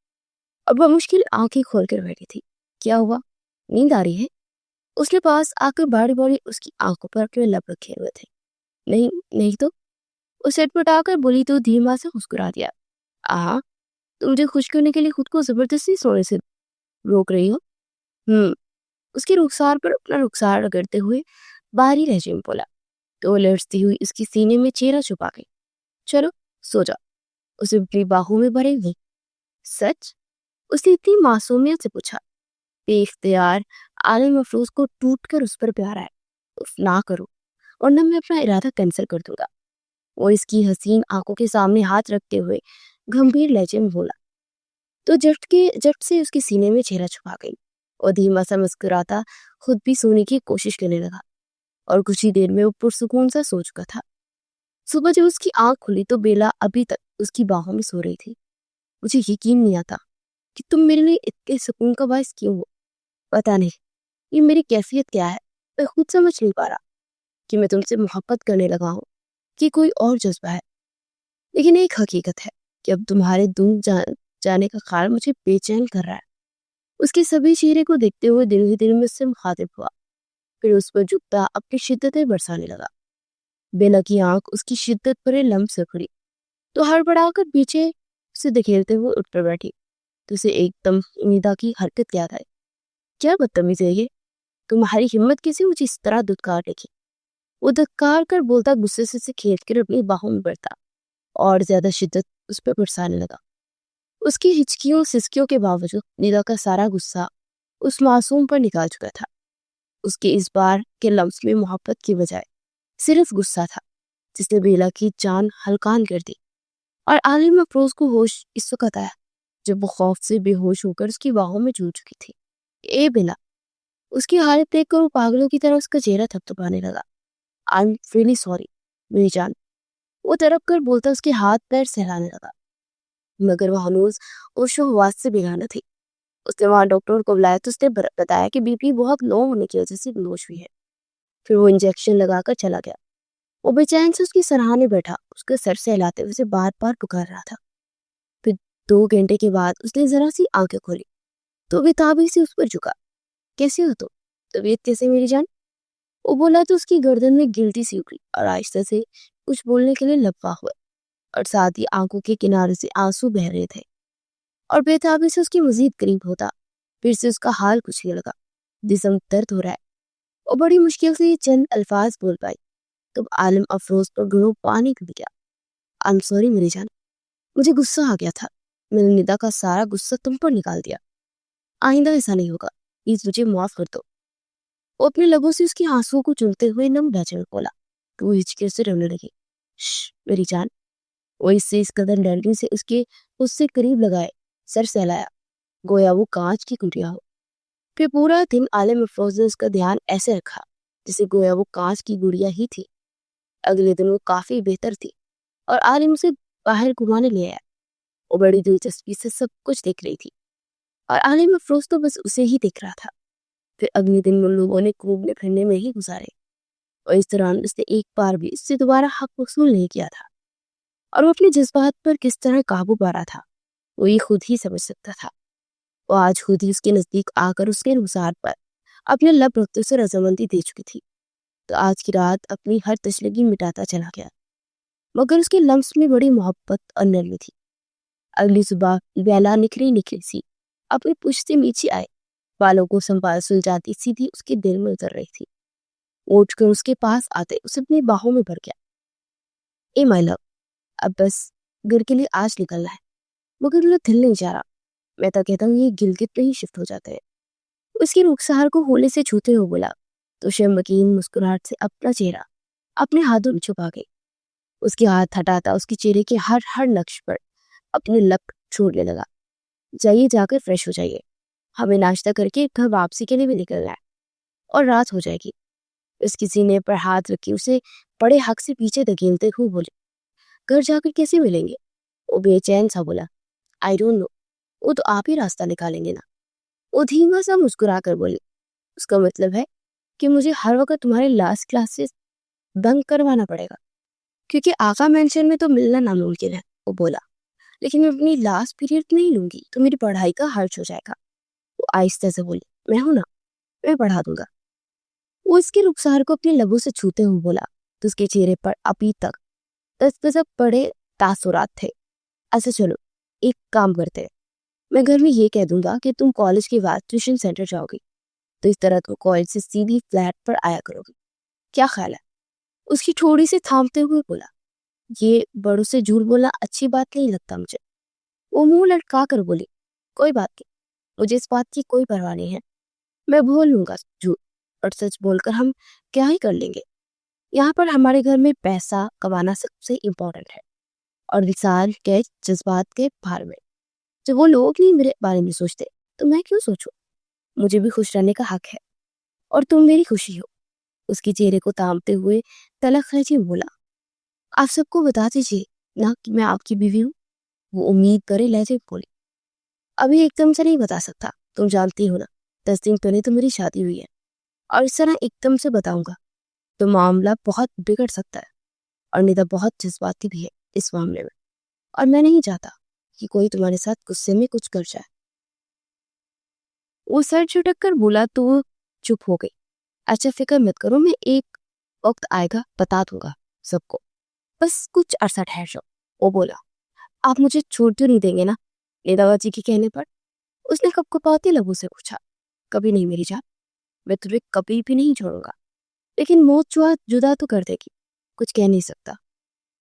और वह मुश्किल आंखें खोलकर बैठी थी। क्या हुआ, नींद आ रही है? उसके पास आकर बारी बारी उसकी आंखों पर अपने लब रखे हुए थे। नहीं नहीं तो, उसे अटपटाकर बोली तो धीमा से मुस्कुरा दिया। आ, तुम मुझे खुश करने के लिए खुद को जबरदस्ती सोने से रोक रही हो? उसकी रुखसार पर अपना रुखसार रगड़ते हुए बाहरी लहजे में बोला। तो वो लड़ती हुई उसकी सीने में चेहरा छुपा गई। चलो सो जा, उसे अपनी बाहों में भरे हुई। सच? उसने इतनी मासूमियत से पूछा। बेख्तियार आलिम अफरोज को टूट कर उस पर प्यार आया। उफ, ना करो, वरना मैं अपना इरादा कैंसिल कर दूंगा। वो इसकी हसीन आंखों के सामने हाथ रखते हुए गंभीर लहजे में बोला। तो झट से उसके सीने में चेहरा छुपा गई और धीमा सा मुस्कुराता खुद भी सोने की कोशिश करने लगा। और कुछ ही देर में वो पुरसुकून सा सो चुका था। सुबह जब उसकी आंख खुली तो बेला अभी तक उसकी बाहों में सो रही थी। मुझे यकीन नहीं आता कि तुम मेरे लिए इतने सुकून का बायस क्यों हो। पता नहीं ये मेरी कैफियत क्या है, मैं खुद समझ नहीं पा रहा कि मैं तुमसे मोहब्बत करने लगा हूँ कि कोई और जज्बा है। लेकिन एक हकीकत है कि अब तुम्हारे जाने का ख्याल मुझे बेचैन कर रहा है। उसके सभी चेहरे को देखते हुए दिल ही दिल में उससे मुखातिब हुआ, फिर उस पर झुकता अपनी शिद्दतें बरसाने लगा। बेला की आंख उसकी शिद्दत भरे लम्ब से खुली तो हड़बड़ाकर पीछे उसे धकेलते हुए उठ कर बैठी। तो उसे एकदम निदा की हरकत याद आई। क्या बदतमीज है ये, तुम्हारी हिम्मत कैसे मुझे इस तरह धुतकार देखी। वो धुतकार कर बोलता गुस्से से खेल कर अपनी बाहों में बढ़ता और ज्यादा शिद्दत उस पर बरसाने लगा। उसकी हिचकियों सिसकियों के बावजूद निदा का सारा गुस्सा उस मासूम पर निकाल चुका था। उसके इस बार के लफ्ज में मोहब्बत की बजाय सिर्फ गुस्सा था, जिसने बेला की जान हल्कान कर दी। और आलिम अफरोज को होश इस वक्त आया जब वो खौफ से बेहोश होकर उसकी बाहों में झूल चुकी थी। ए बेला, उसकी हालत देखकर वो पागलों की तरह उसका चेहरा थपथपाने लगा। आई एम रियली सॉरी मेरी जान, वो तड़प कर बोलता उसके हाथ पैर सहलाने लगा। मगर वह हनूज होशो हवास से बेगाना थी। उसने वहां डॉक्टर को बुलाया तो उसने बताया कि बीपी बहुत लो होने की वजह से बेहोश हुई है। फिर वो इंजेक्शन लगाकर चला गया। वो बेचैन से उसकी सराहने बैठा, उसके सर से हिलाते हुए उसे बार बार पुकार रहा था। फिर 2 घंटे के बाद उसने जरा सी आंखें खोली तो बेताबी से उस पर झुका। कैसे हो तुम, तबीयत कैसे मेरी जान? वो बोला तो उसकी गर्दन में गिल्टी सी उखड़ी और आहिस्ता से कुछ बोलने के लिए लपवा हुआ और साथ ही आंखों के किनारे से आंसू बह रहे थे। और बेताबी से उसकी मजीद करीब होता फिर से उसका हाल पूछने लगा। जिस्म दर्द हो रहा है। और बड़ी मुश्किल से ये चंद अल्फाज बोल पाई। तब आलिम अफरोज पर घड़ों पानी गिर गया। आई एम सॉरी मेरी जान, मुझे गुस्सा आ गया था, मैंने निदा का सारा गुस्सा तुम पर निकाल दिया। आइंदा ऐसा नहीं होगा, प्लीज मुझे माफ कर दो। वो अपने लबों से उसके आंसुओं को चुनते हुए नम लहजे में बोला। तो वो हिचके से रोने लगी। मेरी जान, वो इससे इस कदर डरने से उससे करीब लगाए, सर सहलाया गोया वो कांच की गुड़िया हो। फिर पूरा दिन आलिम अफरोज ने उसका ध्यान ऐसे रखा जैसे गोया वो कांच की गुड़िया ही थी। अगले दिन वो काफी बेहतर थी और आलिम उसे बाहर घुमाने ले आया। वो बड़ी दिलचस्पी से सब कुछ देख रही थी और आलिम अफरोज तो बस उसे ही देख रहा था। फिर अगले दिन उन लोगों ने घूमने फिरने में ही गुजारे और इस दौरान उसने एक बार भी इससे दोबारा हक वसूल नहीं किया था। और वो अपने जज्बात पर किस तरह काबू पा रहा था वो ये खुद ही समझ सकता था। वो आज खुद ही उसके नजदीक आकर उसके रुखसार पर अपने लब रखते उसे रजामंदी दे चुकी थी। तो आज की रात अपनी हर तशलगी मिटाता चला गया, मगर उसके लम्स में बड़ी मोहब्बत और नरमी थी। अगली सुबह बेला निखरी निखरी सी अपनी पुश्त से नीचे आए, बालों को संभाल सुलझाती सीधी उसके दिल में उतर रही थी। वो उठकर उसके पास आते उसे अपनी बाहों में भर गया। ए माय लव, अब बस घर के लिए आज निकलना है, मगर मेरा दिल नहीं जा रहा। मैं तो कहता हूँ ये गिलगित पे ही शिफ्ट हो जाते हैं। उसकी रुखसार को होले से छूते हुए बोला तो शर्मकीन मुस्कुराहट से अपना चेहरा अपने हाथों में छुपा गई। उसके हाथ हटाता उसके चेहरे के हर हर नक्श पर अपने लक छोड़ने लगा। जाइए, जाकर फ्रेश हो जाइए, हमें नाश्ता करके घर वापसी के लिए भी निकलना है और रात हो जाएगी। उसकी सीने पर हाथ रखी उसे बड़े हक से पीछे धकेलते हुए बोले, घर जाकर कैसे मिलेंगे? वो बेचैन सा बोला, आई डोंट नो, वो तो आप ही रास्ता निकालेंगे ना। वो धीमा सा मुस्कुरा कर बोली, उसका मतलब है कि मुझे हर वक्त तुम्हारे लास्ट क्लासेस बंक करवाना पड़ेगा, क्योंकि आका मेंशन में तो मिलना नामुमकिन है। वो बोला, लेकिन मैं अपनी लास्ट पीरियड नहीं लूंगी तो मेरी पढ़ाई का हर्ज हो जाएगा। वो आहिस्ते से बोली, मैं हूं ना, मैं पढ़ा दूंगा। वो इसके रुखसार को अपने लबों से छूते हुए बोला तो उसके चेहरे पर अभी तक 10 बड़े तासुरात थे। अच्छा चलो, एक काम करते हैं, मैं घर में ये कह दूंगा कि तुम कॉलेज के बाद ट्यूशन सेंटर जाओगी, तो इस तरह तुम कॉलेज से सीधी फ्लैट पर आया करोगी। क्या ख्याल है? उसकी थोड़ी से थामते हुए बोला, ये बड़ों से झूठ बोलना अच्छी बात नहीं लगता मुझे। वो मुंह लटका कर बोली, कोई बात नहीं, मुझे इस बात की कोई परवाह नहीं है, मैं बोल लूंगा झूठ, और सच बोलकर हम क्या ही कर लेंगे। यहाँ पर हमारे घर में पैसा कमाना सबसे इम्पोर्टेंट है, और विशाल के जज्बात के भार में जब वो लोग नहीं मेरे बारे में सोचते तो मैं क्यों सोचूं? मुझे भी खुश रहने का हक है, और तुम मेरी खुशी हो। उसके चेहरे को तामते हुए तलक खींचे बोला, आप सबको बता दीजिए ना कि मैं आपकी बीवी हूँ। वो उम्मीद करे लहजे बोली, अभी एकदम से नहीं बता सकता, तुम जानती हो ना, 10 दिन पहले तो मेरी शादी हुई है, और इस तरह एकदम से बताऊंगा तो मामला बहुत बिगड़ सकता है, और निदा बहुत जज्बाती भी है इस मामले में, और मैं नहीं चाहता कि कोई तुम्हारे साथ गुस्से में कुछ कर जाए। वो सर झुटक कर बोला तो वो चुप हो गई। अच्छा फिक्र मत करो, मैं एक वक्त आएगा बता दूंगा सबको, बस कुछ अरसा ठहर जाओ। वो बोला, आप मुझे छोड़ क्यों नहीं देंगे ना? निदावा जी के कहने पर उसने कपकपाते लबों से पूछा, कभी नहीं मेरी जान, मैं तुम्हें कभी भी नहीं छोड़ूंगा, लेकिन मौत जुदा तो कर देगी, कुछ कह नहीं सकता।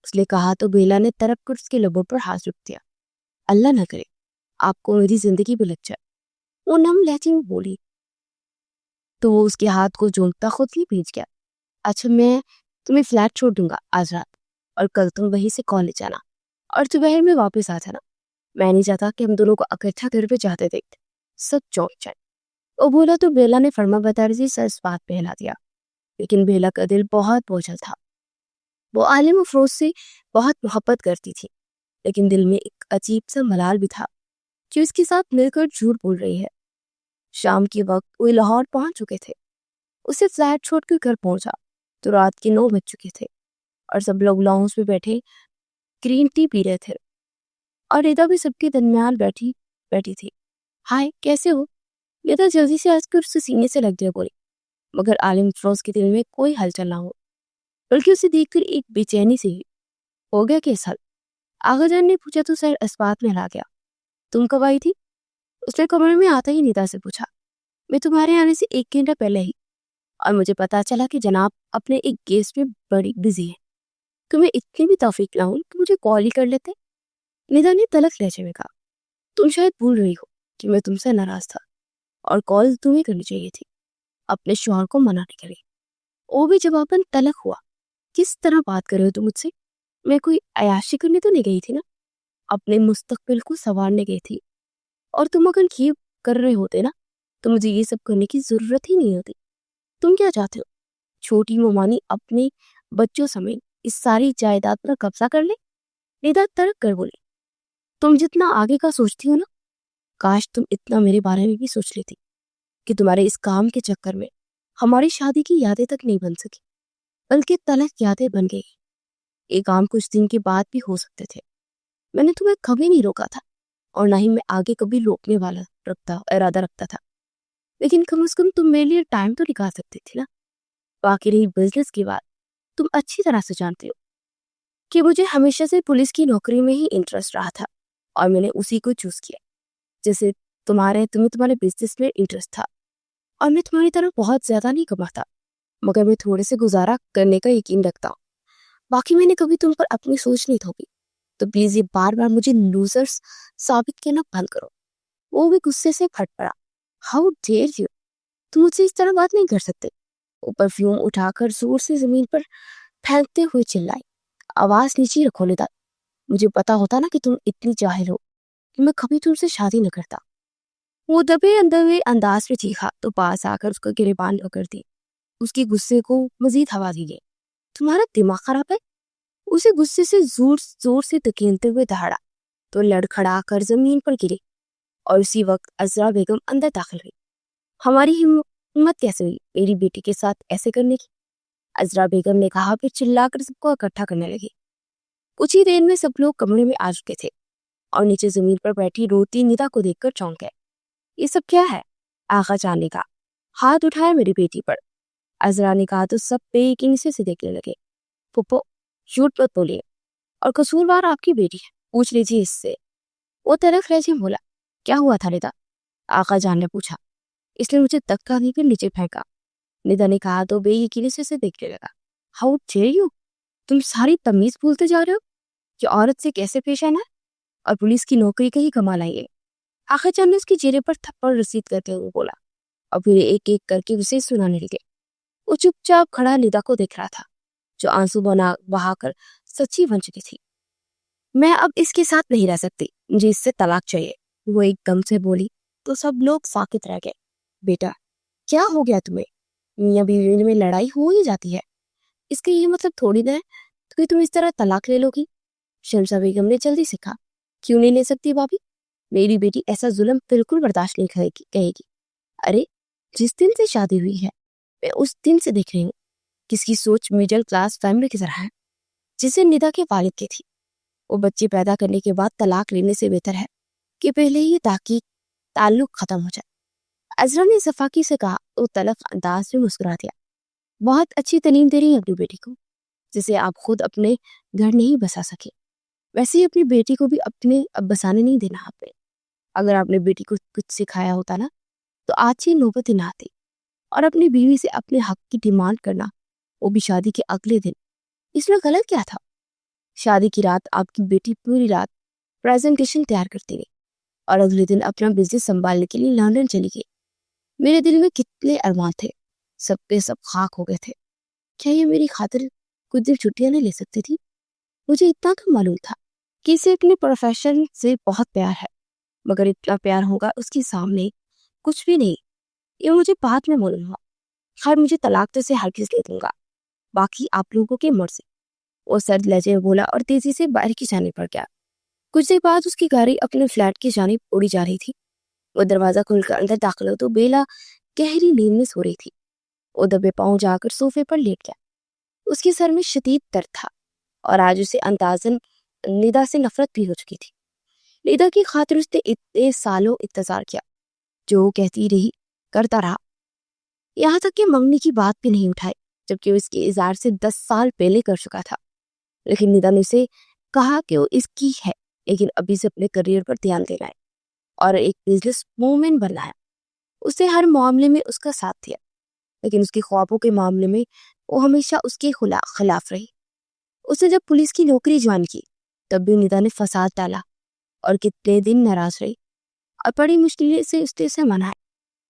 उसने कहा तो बेला ने तरफ कर उसके लबों पर हाथ रख दिया, अल्लाह ना करे आपको मेरी जिंदगी भी लग जाए। वो नम लहजे में बोली तो वो उसके हाथ को जोंकता खुद ही भेज गया। अच्छा मैं तुम्हें फ्लैट छोड़ दूंगा आज रात, और कल तुम वहीं से कॉलेज जाना और दोपहर में वापस आ जाना। मैं नहीं चाहता कि हम दोनों को इकट्ठा घर पे जाते देखते सब चौंक जाए। वो बोला तो बेला ने फर्मा बतारी से सर इस बात पे हिला दिया, लेकिन बेला का दिल बहुत बोझल था। वो आलिम अफरोज से बहुत मोहब्बत करती थी, लेकिन दिल में एक अजीब सा मलाल भी था कि उसके साथ मिलकर झूठ बोल रही है। शाम के वक्त वो लाहौर पहुंच चुके थे। उसे फ्लैट छोड़कर घर पहुंचा तो रात के 9 बज चुके थे, और सब लोग लाउंज में बैठे ग्रीन टी पी रहे थे, और रिदा भी सबके दरमियान बैठी बैठी थी। हाय कैसे हो? रिदा जल्दी से आजकर उससे सीने से लग गया बोली, मगर आलिम अफरोज के दिल में कोई हलचल ना हो, बल्कि उसे देखकर एक बेचैनी सी हुई। हो गया केस हल? आगाजान ने पूछा तो सर इस बात में हला गया। तुम कब आई थी? उसने कमरे में आता ही निदा से पूछा। मैं तुम्हारे आने से 1 घंटा पहले ही, और मुझे पता चला कि जनाब अपने एक गेस्ट में बड़ी बिजी है। तुम्हें इतनी भी तौफीक ना हो कि मुझे कॉल ही कर लेते। निदा ने तलख लहजे में कहा, तुम शायद भूल रही हो कि मैं तुमसे नाराज था, और कॉल तुम्हें करनी चाहिए थी, अपने शौहर को मना नहीं करी। वो भी जवाबन तलख हुआ, किस तरह बात कर रहे हो तुम मुझसे? मैं कोई अयाशी करने तो नहीं गई थी ना, अपने मुस्तकबिल को संवारने गई थी, और तुम अगर ये कर रहे होते ना तो मुझे ये सब करने की जरूरत ही नहीं होती। तुम क्या चाहते हो, छोटी मोमानी अपने बच्चों समेत इस सारी जायदाद पर कब्जा कर ले? निदा तड़क कर बोली, तुम जितना आगे का सोचती हो ना, काश तुम इतना मेरे बारे में भी सोच लेती कि तुम्हारे इस काम के चक्कर में हमारी शादी की यादें तक नहीं बन सकी, बल्कि तलक यादें बन गई। ये काम कुछ दिन के बाद भी हो सकते थे। मैंने तुम्हें कभी नहीं रोका था, और ना ही मैं आगे कभी रोकने वाला इरादा रखता था, लेकिन कम से कम तुम मेरे लिए टाइम तो निकाल सकती थी ना। बाकी रही बिजनेस की बात, तुम अच्छी तरह से जानते हो कि मुझे हमेशा से पुलिस की नौकरी में ही इंटरेस्ट रहा था, और मैंने उसी को चूज किया। जैसे तुम्हें तुम्हारे बिजनेस में इंटरेस्ट था, और मैं तुम्हारी तरह बहुत ज्यादा नहीं कमाता, मगर मैं थोड़े से गुजारा करने का यकीन रखता हूँ। बाकी मैंने कभी तुम पर अपनी सोच नहीं थोपी, तो प्लीज ये बार बार मुझे लूजर्स साबित करना बंद करो। वो भी गुस्से से फट पड़ा, हाउ डेयर यू, तुम मुझसे इस तरह बात नहीं कर सकते। वो परफ्यूम उठाकर जोर से जमीन पर फेंकते हुए चिल्लाई, आवाज नीचे रखो निदा, मुझे पता होता ना कि तुम इतनी जाहिल हो कि मैं कभी तुमसे शादी न करता। वो दबे अंदर अंदाज में चीखा तो पास आकर उसका गिरेबान पकड़ दी। उसके गुस्से को मजीद हवा दी गई। तुम्हारा दिमाग खराब है? उसे गुस्से से जोर जोर से धकेलते हुए दहाड़ा तो लड़खड़ा कर जमीन पर गिरी और उसी वक्त अजरा बेगम अंदर दाखिल हुई। हमारी हिम्मत कैसे हुई मेरी बेटी के साथ ऐसे करने की? अजरा बेगम ने कहा, फिर चिल्लाकर सबको इकट्ठा करने लगी। कुछ ही देर में सब लोग कमरे में आ चुके थे और नीचे जमीन पर बैठी रोती निदा को देखकर चौंक गए। ये सब क्या है? आगा जान ने कहा। हाथ उठाया मेरी बेटी पर। अजरा ने कहा तो सब बेयकीनी से देखने लगे। पुप्पो, झूठ मत बोलिए, और कसूरवार आपकी बेटी है, पूछ लीजिए इससे। वो तरफ रह बोला, क्या हुआ था निदा? आगा जान ने पूछा। इसने मुझे धक्का देकर नीचे फेंका। निदा ने कहा तो बेयकीनी से देखने लगा। हाउ डेयर यू, तुम सारी तमीज भूलते जा रहे हो कि औरत से कैसे पेश आना है, और पुलिस की नौकरी का ही कमाल आई है। आगा जान ने उसके चेहरे पर थप्पड़ रसीद करते हुए बोला और फिर एक एक करके उसे सुनाने लगे। वो चुपचाप खड़ा निदा को देख रहा था, जो आंसू बहाकर सच्ची बन चुकी थी। मैं अब इसके साथ नहीं रह सकती, मुझे इससे तलाक चाहिए, वो एकदम से बोली तो सब लोग साकित रह गए। बेटा, क्या हो गया तुम्हें? मियाँ बीवी में लड़ाई हो ही जाती है, इसका ये मतलब थोड़ी ना है कि तुम इस तरह तलाक ले लोगी। शमसा बेगम ने जल्दी से कहा, क्यों नहीं ले सकती भाभी? मेरी बेटी ऐसा जुल्म बिल्कुल बर्दाश्त नहीं कहेगी। अरे, जिस दिन से शादी हुई है मैं उस दिन से देख रही हूँ किसकी सोच मिडिल क्लास फैमिली की तरह है, जिसे निदा के वालिद की थी। वो बच्चे पैदा करने के बाद तलाक लेने से बेहतर है कि पहले ही ताकि ताल्लुक खत्म हो जाए। अजरा ने सफाकी से कहा तो तलख अंदाज में मुस्कुरा दिया। बहुत अच्छी तालीम दे रही है अपनी बेटी को, जिसे आप खुद अपने घर नहीं बसा सके। वैसे ही अपनी बेटी को भी अपने अब बसाने नहीं देना आपने। अगर आपने बेटी को कुछ सिखाया होता ना तो आज ही नौबत ही ना आती। और अपनी बीवी से अपने हक की डिमांड करना, वो भी शादी के अगले दिन, इसमें गलत क्या था? शादी की रात आपकी बेटी पूरी रात प्रेजेंटेशन तैयार करती रही और अगले दिन अपना बिजनेस संभालने के लिए लंदन चली गई। मेरे दिल में कितने अरमान थे, सब पे सब खाक हो गए थे। क्या ये मेरी खातिर कुछ दिन छुट्टियां नहीं ले सकती थी? मुझे इतना कम मालूम था कि इसे अपने प्रोफेशन से बहुत प्यार है, मगर इतना प्यार होगा उसके सामने कुछ भी नहीं। ये मुझे बाद में मालूम हुआ। खैर, मुझे तलाक तो से हरगिज़ दे दूंगा, बाकी आप लोगों के मर्जी। वो सर्द लहजे में बोला और तेजी से बाहर की जाने पर गया। कुछ देर बाद उसकी गाड़ी अपने फ्लैट की जानिब उड़ी जा रही थी। वो दरवाजा खोलकर अंदर दाखिल हो तो बेला गहरी नींद में सो रही थी। वो दबे पांव जाकर सोफे पर लेट गया। उसके सर में शदीद दर्द था और आज उसे अंदाजन निदा से नफरत भी हो चुकी थी। निदा की खातिर उसने इतने सालों इंतजार किया, जो वो कहती रही करता रहा, यहाँ तक कि मंगनी की बात भी नहीं उठाई, जबकि वो इसके इज़हार से 10 साल पहले कर चुका था। लेकिन निदा ने उसे कहा कि वो इसकी है, लेकिन अभी से अपने करियर पर ध्यान देना है और एक बिजनेस वूमेन बनना है। उसने हर मामले में उसका साथ दिया, लेकिन उसके ख्वाबों के मामले में वो हमेशा उसके खिलाफ रही। उसने जब पुलिस की नौकरी ज्वाइन की तब भी निदा ने फसाद डाला और कितने दिन नाराज रही और बड़ी मुश्किल से उसे मनाया।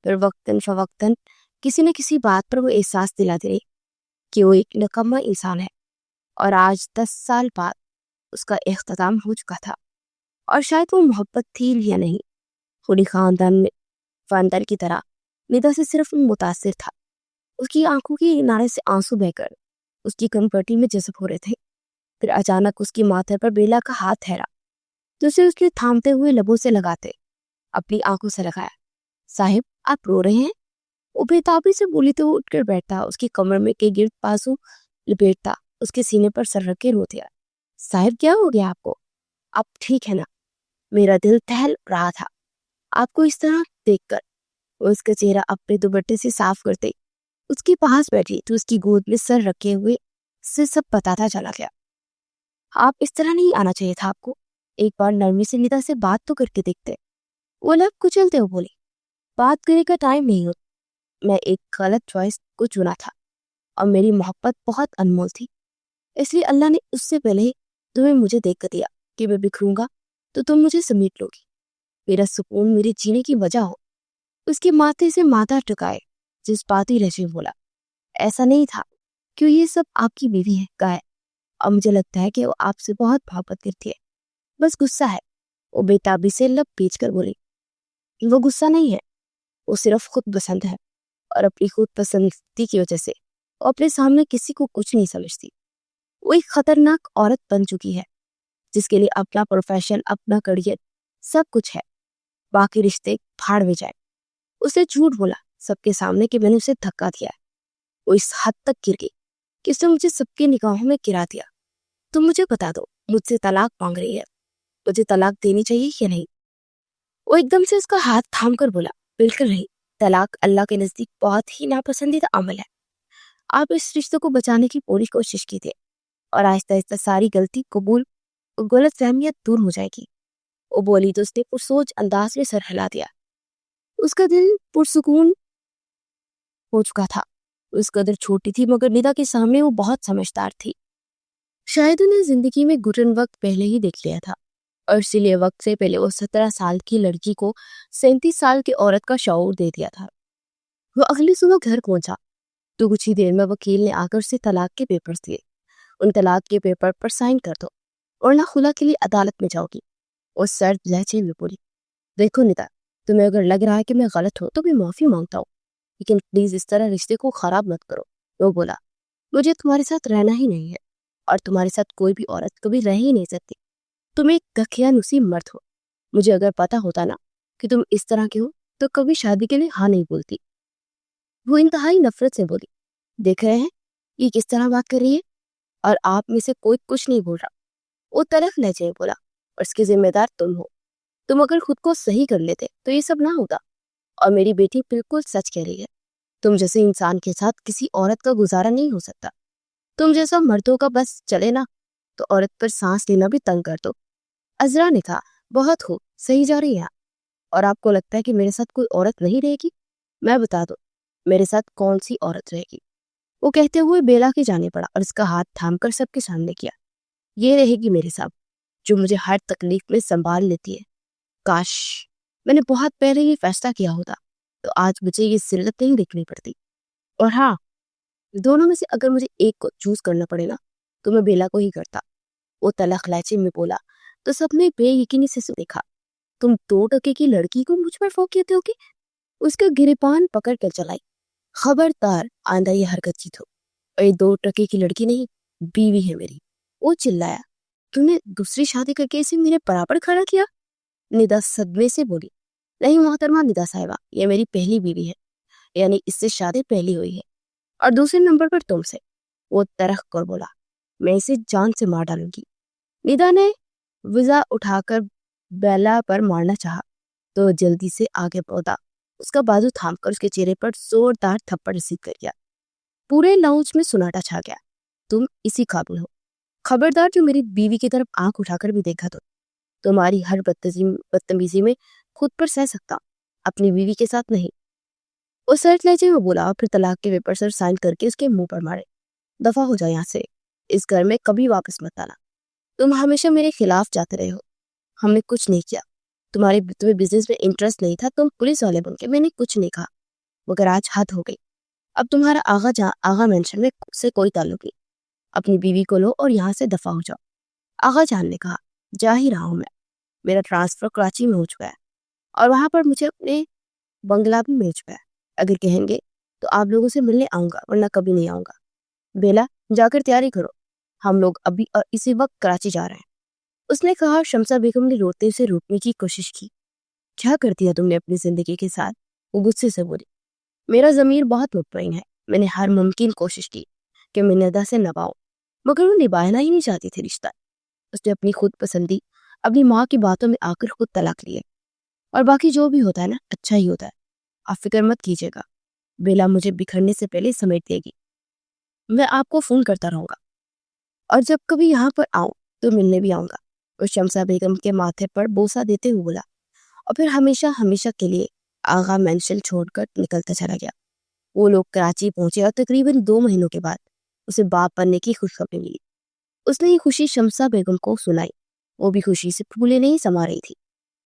फिर वक्तन फवक्तन किसी न किसी बात पर वो एहसास दिलाती रही कि वो एक निकम्मा इंसान है। और आज 10 साल बाद उसका इख्तिताम हो चुका था। और शायद वो मोहब्बत थी या नहीं, पूरी खानदान की तरह निदा से सिर्फ मुतासिर था। उसकी आंखों के किनारे से आंसू बहकर उसकी कनपटी में जज़ब हो रहे थे। फिर अचानक उसकी माथे पर बेला का हाथ ठहरा, जिसे उसने थामते हुए लबों से लगाते अपनी आंखों से लगाया। साहिब, आप रो रहे हैं? वो बेताबी से बोली तो वो उठकर बैठता, उसकी कमर में के गिर्द बाजू लपेटता, उसके सीने पर सर रख के रो दिया। साहिब, क्या हो गया आपको? आप ठीक है ना? मेरा दिल दहल रहा था आपको इस तरह देखकर। वो उसका चेहरा अपने दुपट्टे से साफ करते उसके पास बैठी तो उसकी गोद में सर रखे हुए से सब बताता चला गया। आप इस तरह नहीं आना चाहिए था आपको, एक बार नरमी से निदा से बात तो करके देखते। वो लब कुचलते हो बोली, बात करने का टाइम नहीं हो, मैं एक गलत चॉइस को चुना था और मेरी मोहब्बत बहुत अनमोल थी, इसलिए अल्लाह ने उससे पहले तुम्हें मुझे देख कर दिया कि मैं बिखरूंगा तो तुम मुझे समेट लोगी, मेरा सुकून मेरे जीने की वजह हो। उसके माथे से माथा टुकाए जज्बाती लहजे में बोला, ऐसा नहीं था, क्यों ये सब आपकी बीवी है गाय, और मुझे लगता है कि वो आपसे बहुत मोहब्बत करती है। बस गुस्सा है। वो बेताबी से लब पेच कर बोली, वो गुस्सा नहीं है, वो सिर्फ खुद पसंद है, और अपनी खुद पसंदी की वजह से वो अपने सामने किसी को कुछ नहीं समझती। वो एक खतरनाक औरत बन चुकी है, जिसके लिए अपना प्रोफेशन, अपना करियर सब कुछ है, बाकी रिश्ते भाड़ में जाए। उसने झूठ बोला सबके सामने कि मैंने उसे धक्का दिया है। वो इस हद तक गिर गई कि उसने मुझे सबकी निगाहों में गिरा दिया। तुम मुझे बता दो, मुझसे तलाक मांग रही है, मुझे तलाक देनी चाहिए या नहीं? वो एकदम से उसका हाथ थाम कर बोला, बिल्कुल नहीं। तलाक अल्लाह के नजदीक बहुत ही नापसंदीदा अमल है। आप इस रिश्ते को बचाने की पूरी कोशिश की थी, और आहिस्ता आहिस्ता सारी गलती कबूल और गलत फहमियत दूर हो जाएगी। वो बोली तो उसने पुरसोच अंदाज में सर हिला दिया। उसका दिल पुरसुकून हो चुका था। उस कदर छोटी थी, मगर निदा के सामने वो बहुत समझदार थी। शायद उन्हें जिंदगी में घुटन वक्त पहले ही देख लिया था, और इसीलिए वक्त से पहले वो 17 साल की लड़की को 37 साल की औरत का शऊर दे दिया था। वो अगली सुबह घर पहुंचा तो कुछ ही देर में वकील ने आकर उसे तलाक के पेपर्स दिए। उन तलाक के पेपर पर साइन कर दो, वरना खुला के लिए अदालत में जाओगी। और सर्द लहजे में बोली, देखो निदा, तुम्हें अगर लग रहा है कि मैं गलत हूं तो मैं माफी मांगता हूँ, लेकिन प्लीज इस तरह रिश्ते को खराब मत करो। वो बोला, मुझे तुम्हारे साथ रहना ही नहीं है, और तुम्हारे साथ कोई भी औरत कभी रह ही नहीं सकती। तुम एक दकियानुसी मर्द हो। मुझे अगर पता होता ना कि तुम इस तरह के हो तो कभी शादी के लिए हाँ नहीं बोलती। वो इंतहाई नफरत से बोली, देख रहे हैं ये किस तरह बात कर रही है, और आप में से कोई कुछ नहीं बोल रहा। वो तलख लहजे में बोला, और इसके जिम्मेदार तुम हो। तुम अगर खुद को सही कर लेते तो ये सब ना होता। और मेरी बेटी बिल्कुल सच कह रही है, तुम जैसे इंसान के साथ किसी औरत का गुजारा नहीं हो सकता। तुम जैसा मर्दों का बस चले ना तो औरत पर सांस लेना भी तंग कर दो। अजरा ने कहा, बहुत खूब, सही जा रही है आप। और आपको लगता है कि मेरे साथ कोई औरत नहीं रहेगी? मैं बता दूं, मेरे साथ कौन सी औरत रहेगी। वो कहते हुए बेला के जाने पड़ा और उसका हाथ थामकर सबके सामने किया। ये रहेगी मेरे साथ, जो मुझे हर तकलीफ में संभाल लेती है। काश मैंने बहुत पहले ये फैसला किया होता तो आज मुझे ये जिल्लत नहीं देखनी पड़ती। और हाँ, दोनों में से अगर मुझे एक को चूज करना पड़े ना तो मैं बेला को ही करता। वो तलख लहजे में बोला तो सबने बेयकीनी से देखा। तुम 2 टके की लड़की को मुझ पर फोक कहते हो? कि उसका गिरेबान पकड़ कर चलाई। खबरदार आंदा ये हरकत की हो। और ये 2 टके की लड़की नहीं, बीवी है मेरी। वो चिल्लाया, तूने दूसरी शादी करके इसे मेरे बराबर खड़ा किया? निदा सदमे से बोली, नहीं मोहतरमा निदा साहिबा, ये मेरी पहली बीवी है, यानी इससे शादी पहली हुई है, और दूसरे नंबर पर तुमसे। वो तरख कर बोला, मैं इसे जान से मार डालूंगी। निदा ने विजा उठाकर बेला पर मारना चाहा तो जल्दी से आगे बढ़ा। उसका बाजू थामकर उसके चेहरे पर जोरदार थप्पड़ रसीद कर गया। पूरे लाउंज में सुनाटा छा गया। तुम इसी काबिल हो। खबरदार जो मेरी बीवी की तरफ आंख उठाकर भी देखा तो तुम्हारी हर बदतमीजी में खुद पर सह सकता, अपनी बीवी के साथ नहीं। वो सर्च लहजे में बोला और फिर तलाक के पेपर सर साइन करके उसके मुंह पर मारे। दफा हो जाए यहाँ से, इस घर में कभी वापस मत आना। तुम हमेशा मेरे खिलाफ जाते रहे हो। हमने कुछ नहीं किया। तुम्हें बिजनेस में इंटरेस्ट नहीं था, तुम पुलिस वाले बन के, मैंने कुछ नहीं कहा। मगर आज हद हो गई। अब तुम्हारा आगा मेंशन में से कोई ताल्लुक नहीं। अपनी बीवी को लो और यहाँ से दफा हो जाओ। आगा जान ने कहा, जा ही रहा हूँ मैं। मेरा ट्रांसफर कराची में हो चुका है, और वहां पर मुझे अपने बंगला भी मिल चुका है। अगर कहेंगे तो आप लोगों से मिलने आऊंगा, वरना कभी नहीं आऊंगा। बेला, जाकर तैयारी करो, हम लोग अभी और इसी वक्त कराची जा रहे हैं। उसने कहा। शमसा बेगम ने रोते उसे रोकने की कोशिश की। क्या कर दिया तुमने अपनी जिंदगी के साथ? वो गुस्से से बोली, मेरा जमीर बहुत मुतमईन है। मैंने हर मुमकिन कोशिश की कि मैं निदा से निभाऊं, मगर वो निभाना ही नहीं चाहती थी रिश्ता। उसने अपनी खुद पसंदी, अपनी माँ की बातों में आकर खुद तलाक लिए। और बाकी जो भी होता है ना, अच्छा ही होता है। आप फिक्र मत कीजिएगा, बेला मुझे बिखरने से पहले समेट देगी। मैं आपको फोन करता रहूंगा, और जब कभी यहाँ पर आऊं तो मिलने भी आऊंगा। और शमसा बेगम के माथे पर बोसा देते हुए बोला, और फिर हमेशा हमेशा के लिए आगा मेंशल छोड़कर निकलता चला गया। वो लोग कराची पहुंचे और तकरीबन 2 महीनों के बाद उसे बाप बनने की खुशखबरी मिली। उसने ये खुशी शमसा बेगम को सुनाई। वो भी खुशी से फूले नहीं समा रही थी।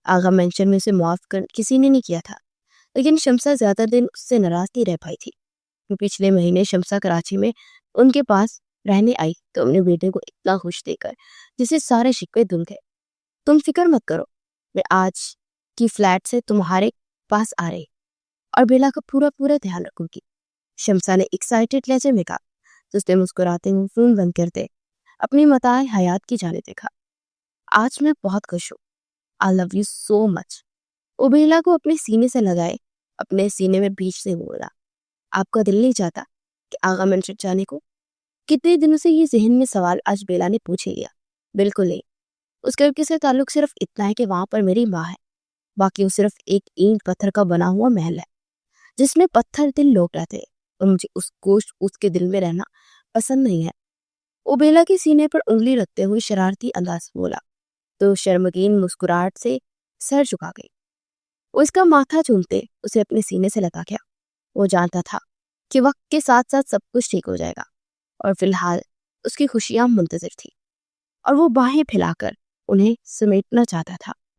आगा मेंशन में उसे माफ कर किसी ने नहीं किया था, लेकिन शमसा ज्यादा दिन उससे नाराज नहीं रह पाई थी। वो पिछले महीने शमसा कराची में उनके पास रहने आई तो अपने बेटे को इतना खुश देकर जिसे सारे शिकवे धुल गए। तुम फिक्र मत करो, मैं आज की फ्लैट से तुम्हारे पास आ रही और बेला का पूरा पूरा ध्यान रखूंगी। शमसा ने एक्साइटेड लहजे में कहा। तो उसने मुस्कुराते हुए फोन बंद करते अपनी मताए हयात की जाने देखा। आज मैं बहुत खुश हूँ, I love you so much. वो बेला को अपने सीने से लगाए अपने सीने में बीच से बोला, आपका दिल नहीं चाहता कि आगा मंशक जाने को? कितने दिनों से ये जहन में सवाल आज बेला ने पूछ लिया। बिल्कुल नहीं, उसके घर से ताल्लुक सिर्फ इतना है कि वहां पर मेरी माँ है, बाकी वो सिर्फ एक ईंट पत्थर का बना हुआ महल है जिसमें पत्थर दिल लोग रहते हैं, और मुझे उस गोश्त उसके दिल में रहना पसंद नहीं है। वो बेला के सीने पर उंगली रखते हुए शरारती अंदाज से बोला। तो शर्मगीन मुस्कुराहट से सर झुका गई। वो इसका माथा चूमते उसे अपने सीने से लगा गया। वो जानता था कि वक्त के साथ साथ सब कुछ ठीक हो जाएगा, और फिलहाल उसकी खुशियां मुंतजिर थी और वो बाहें फैलाकर उन्हें समेटना चाहता था।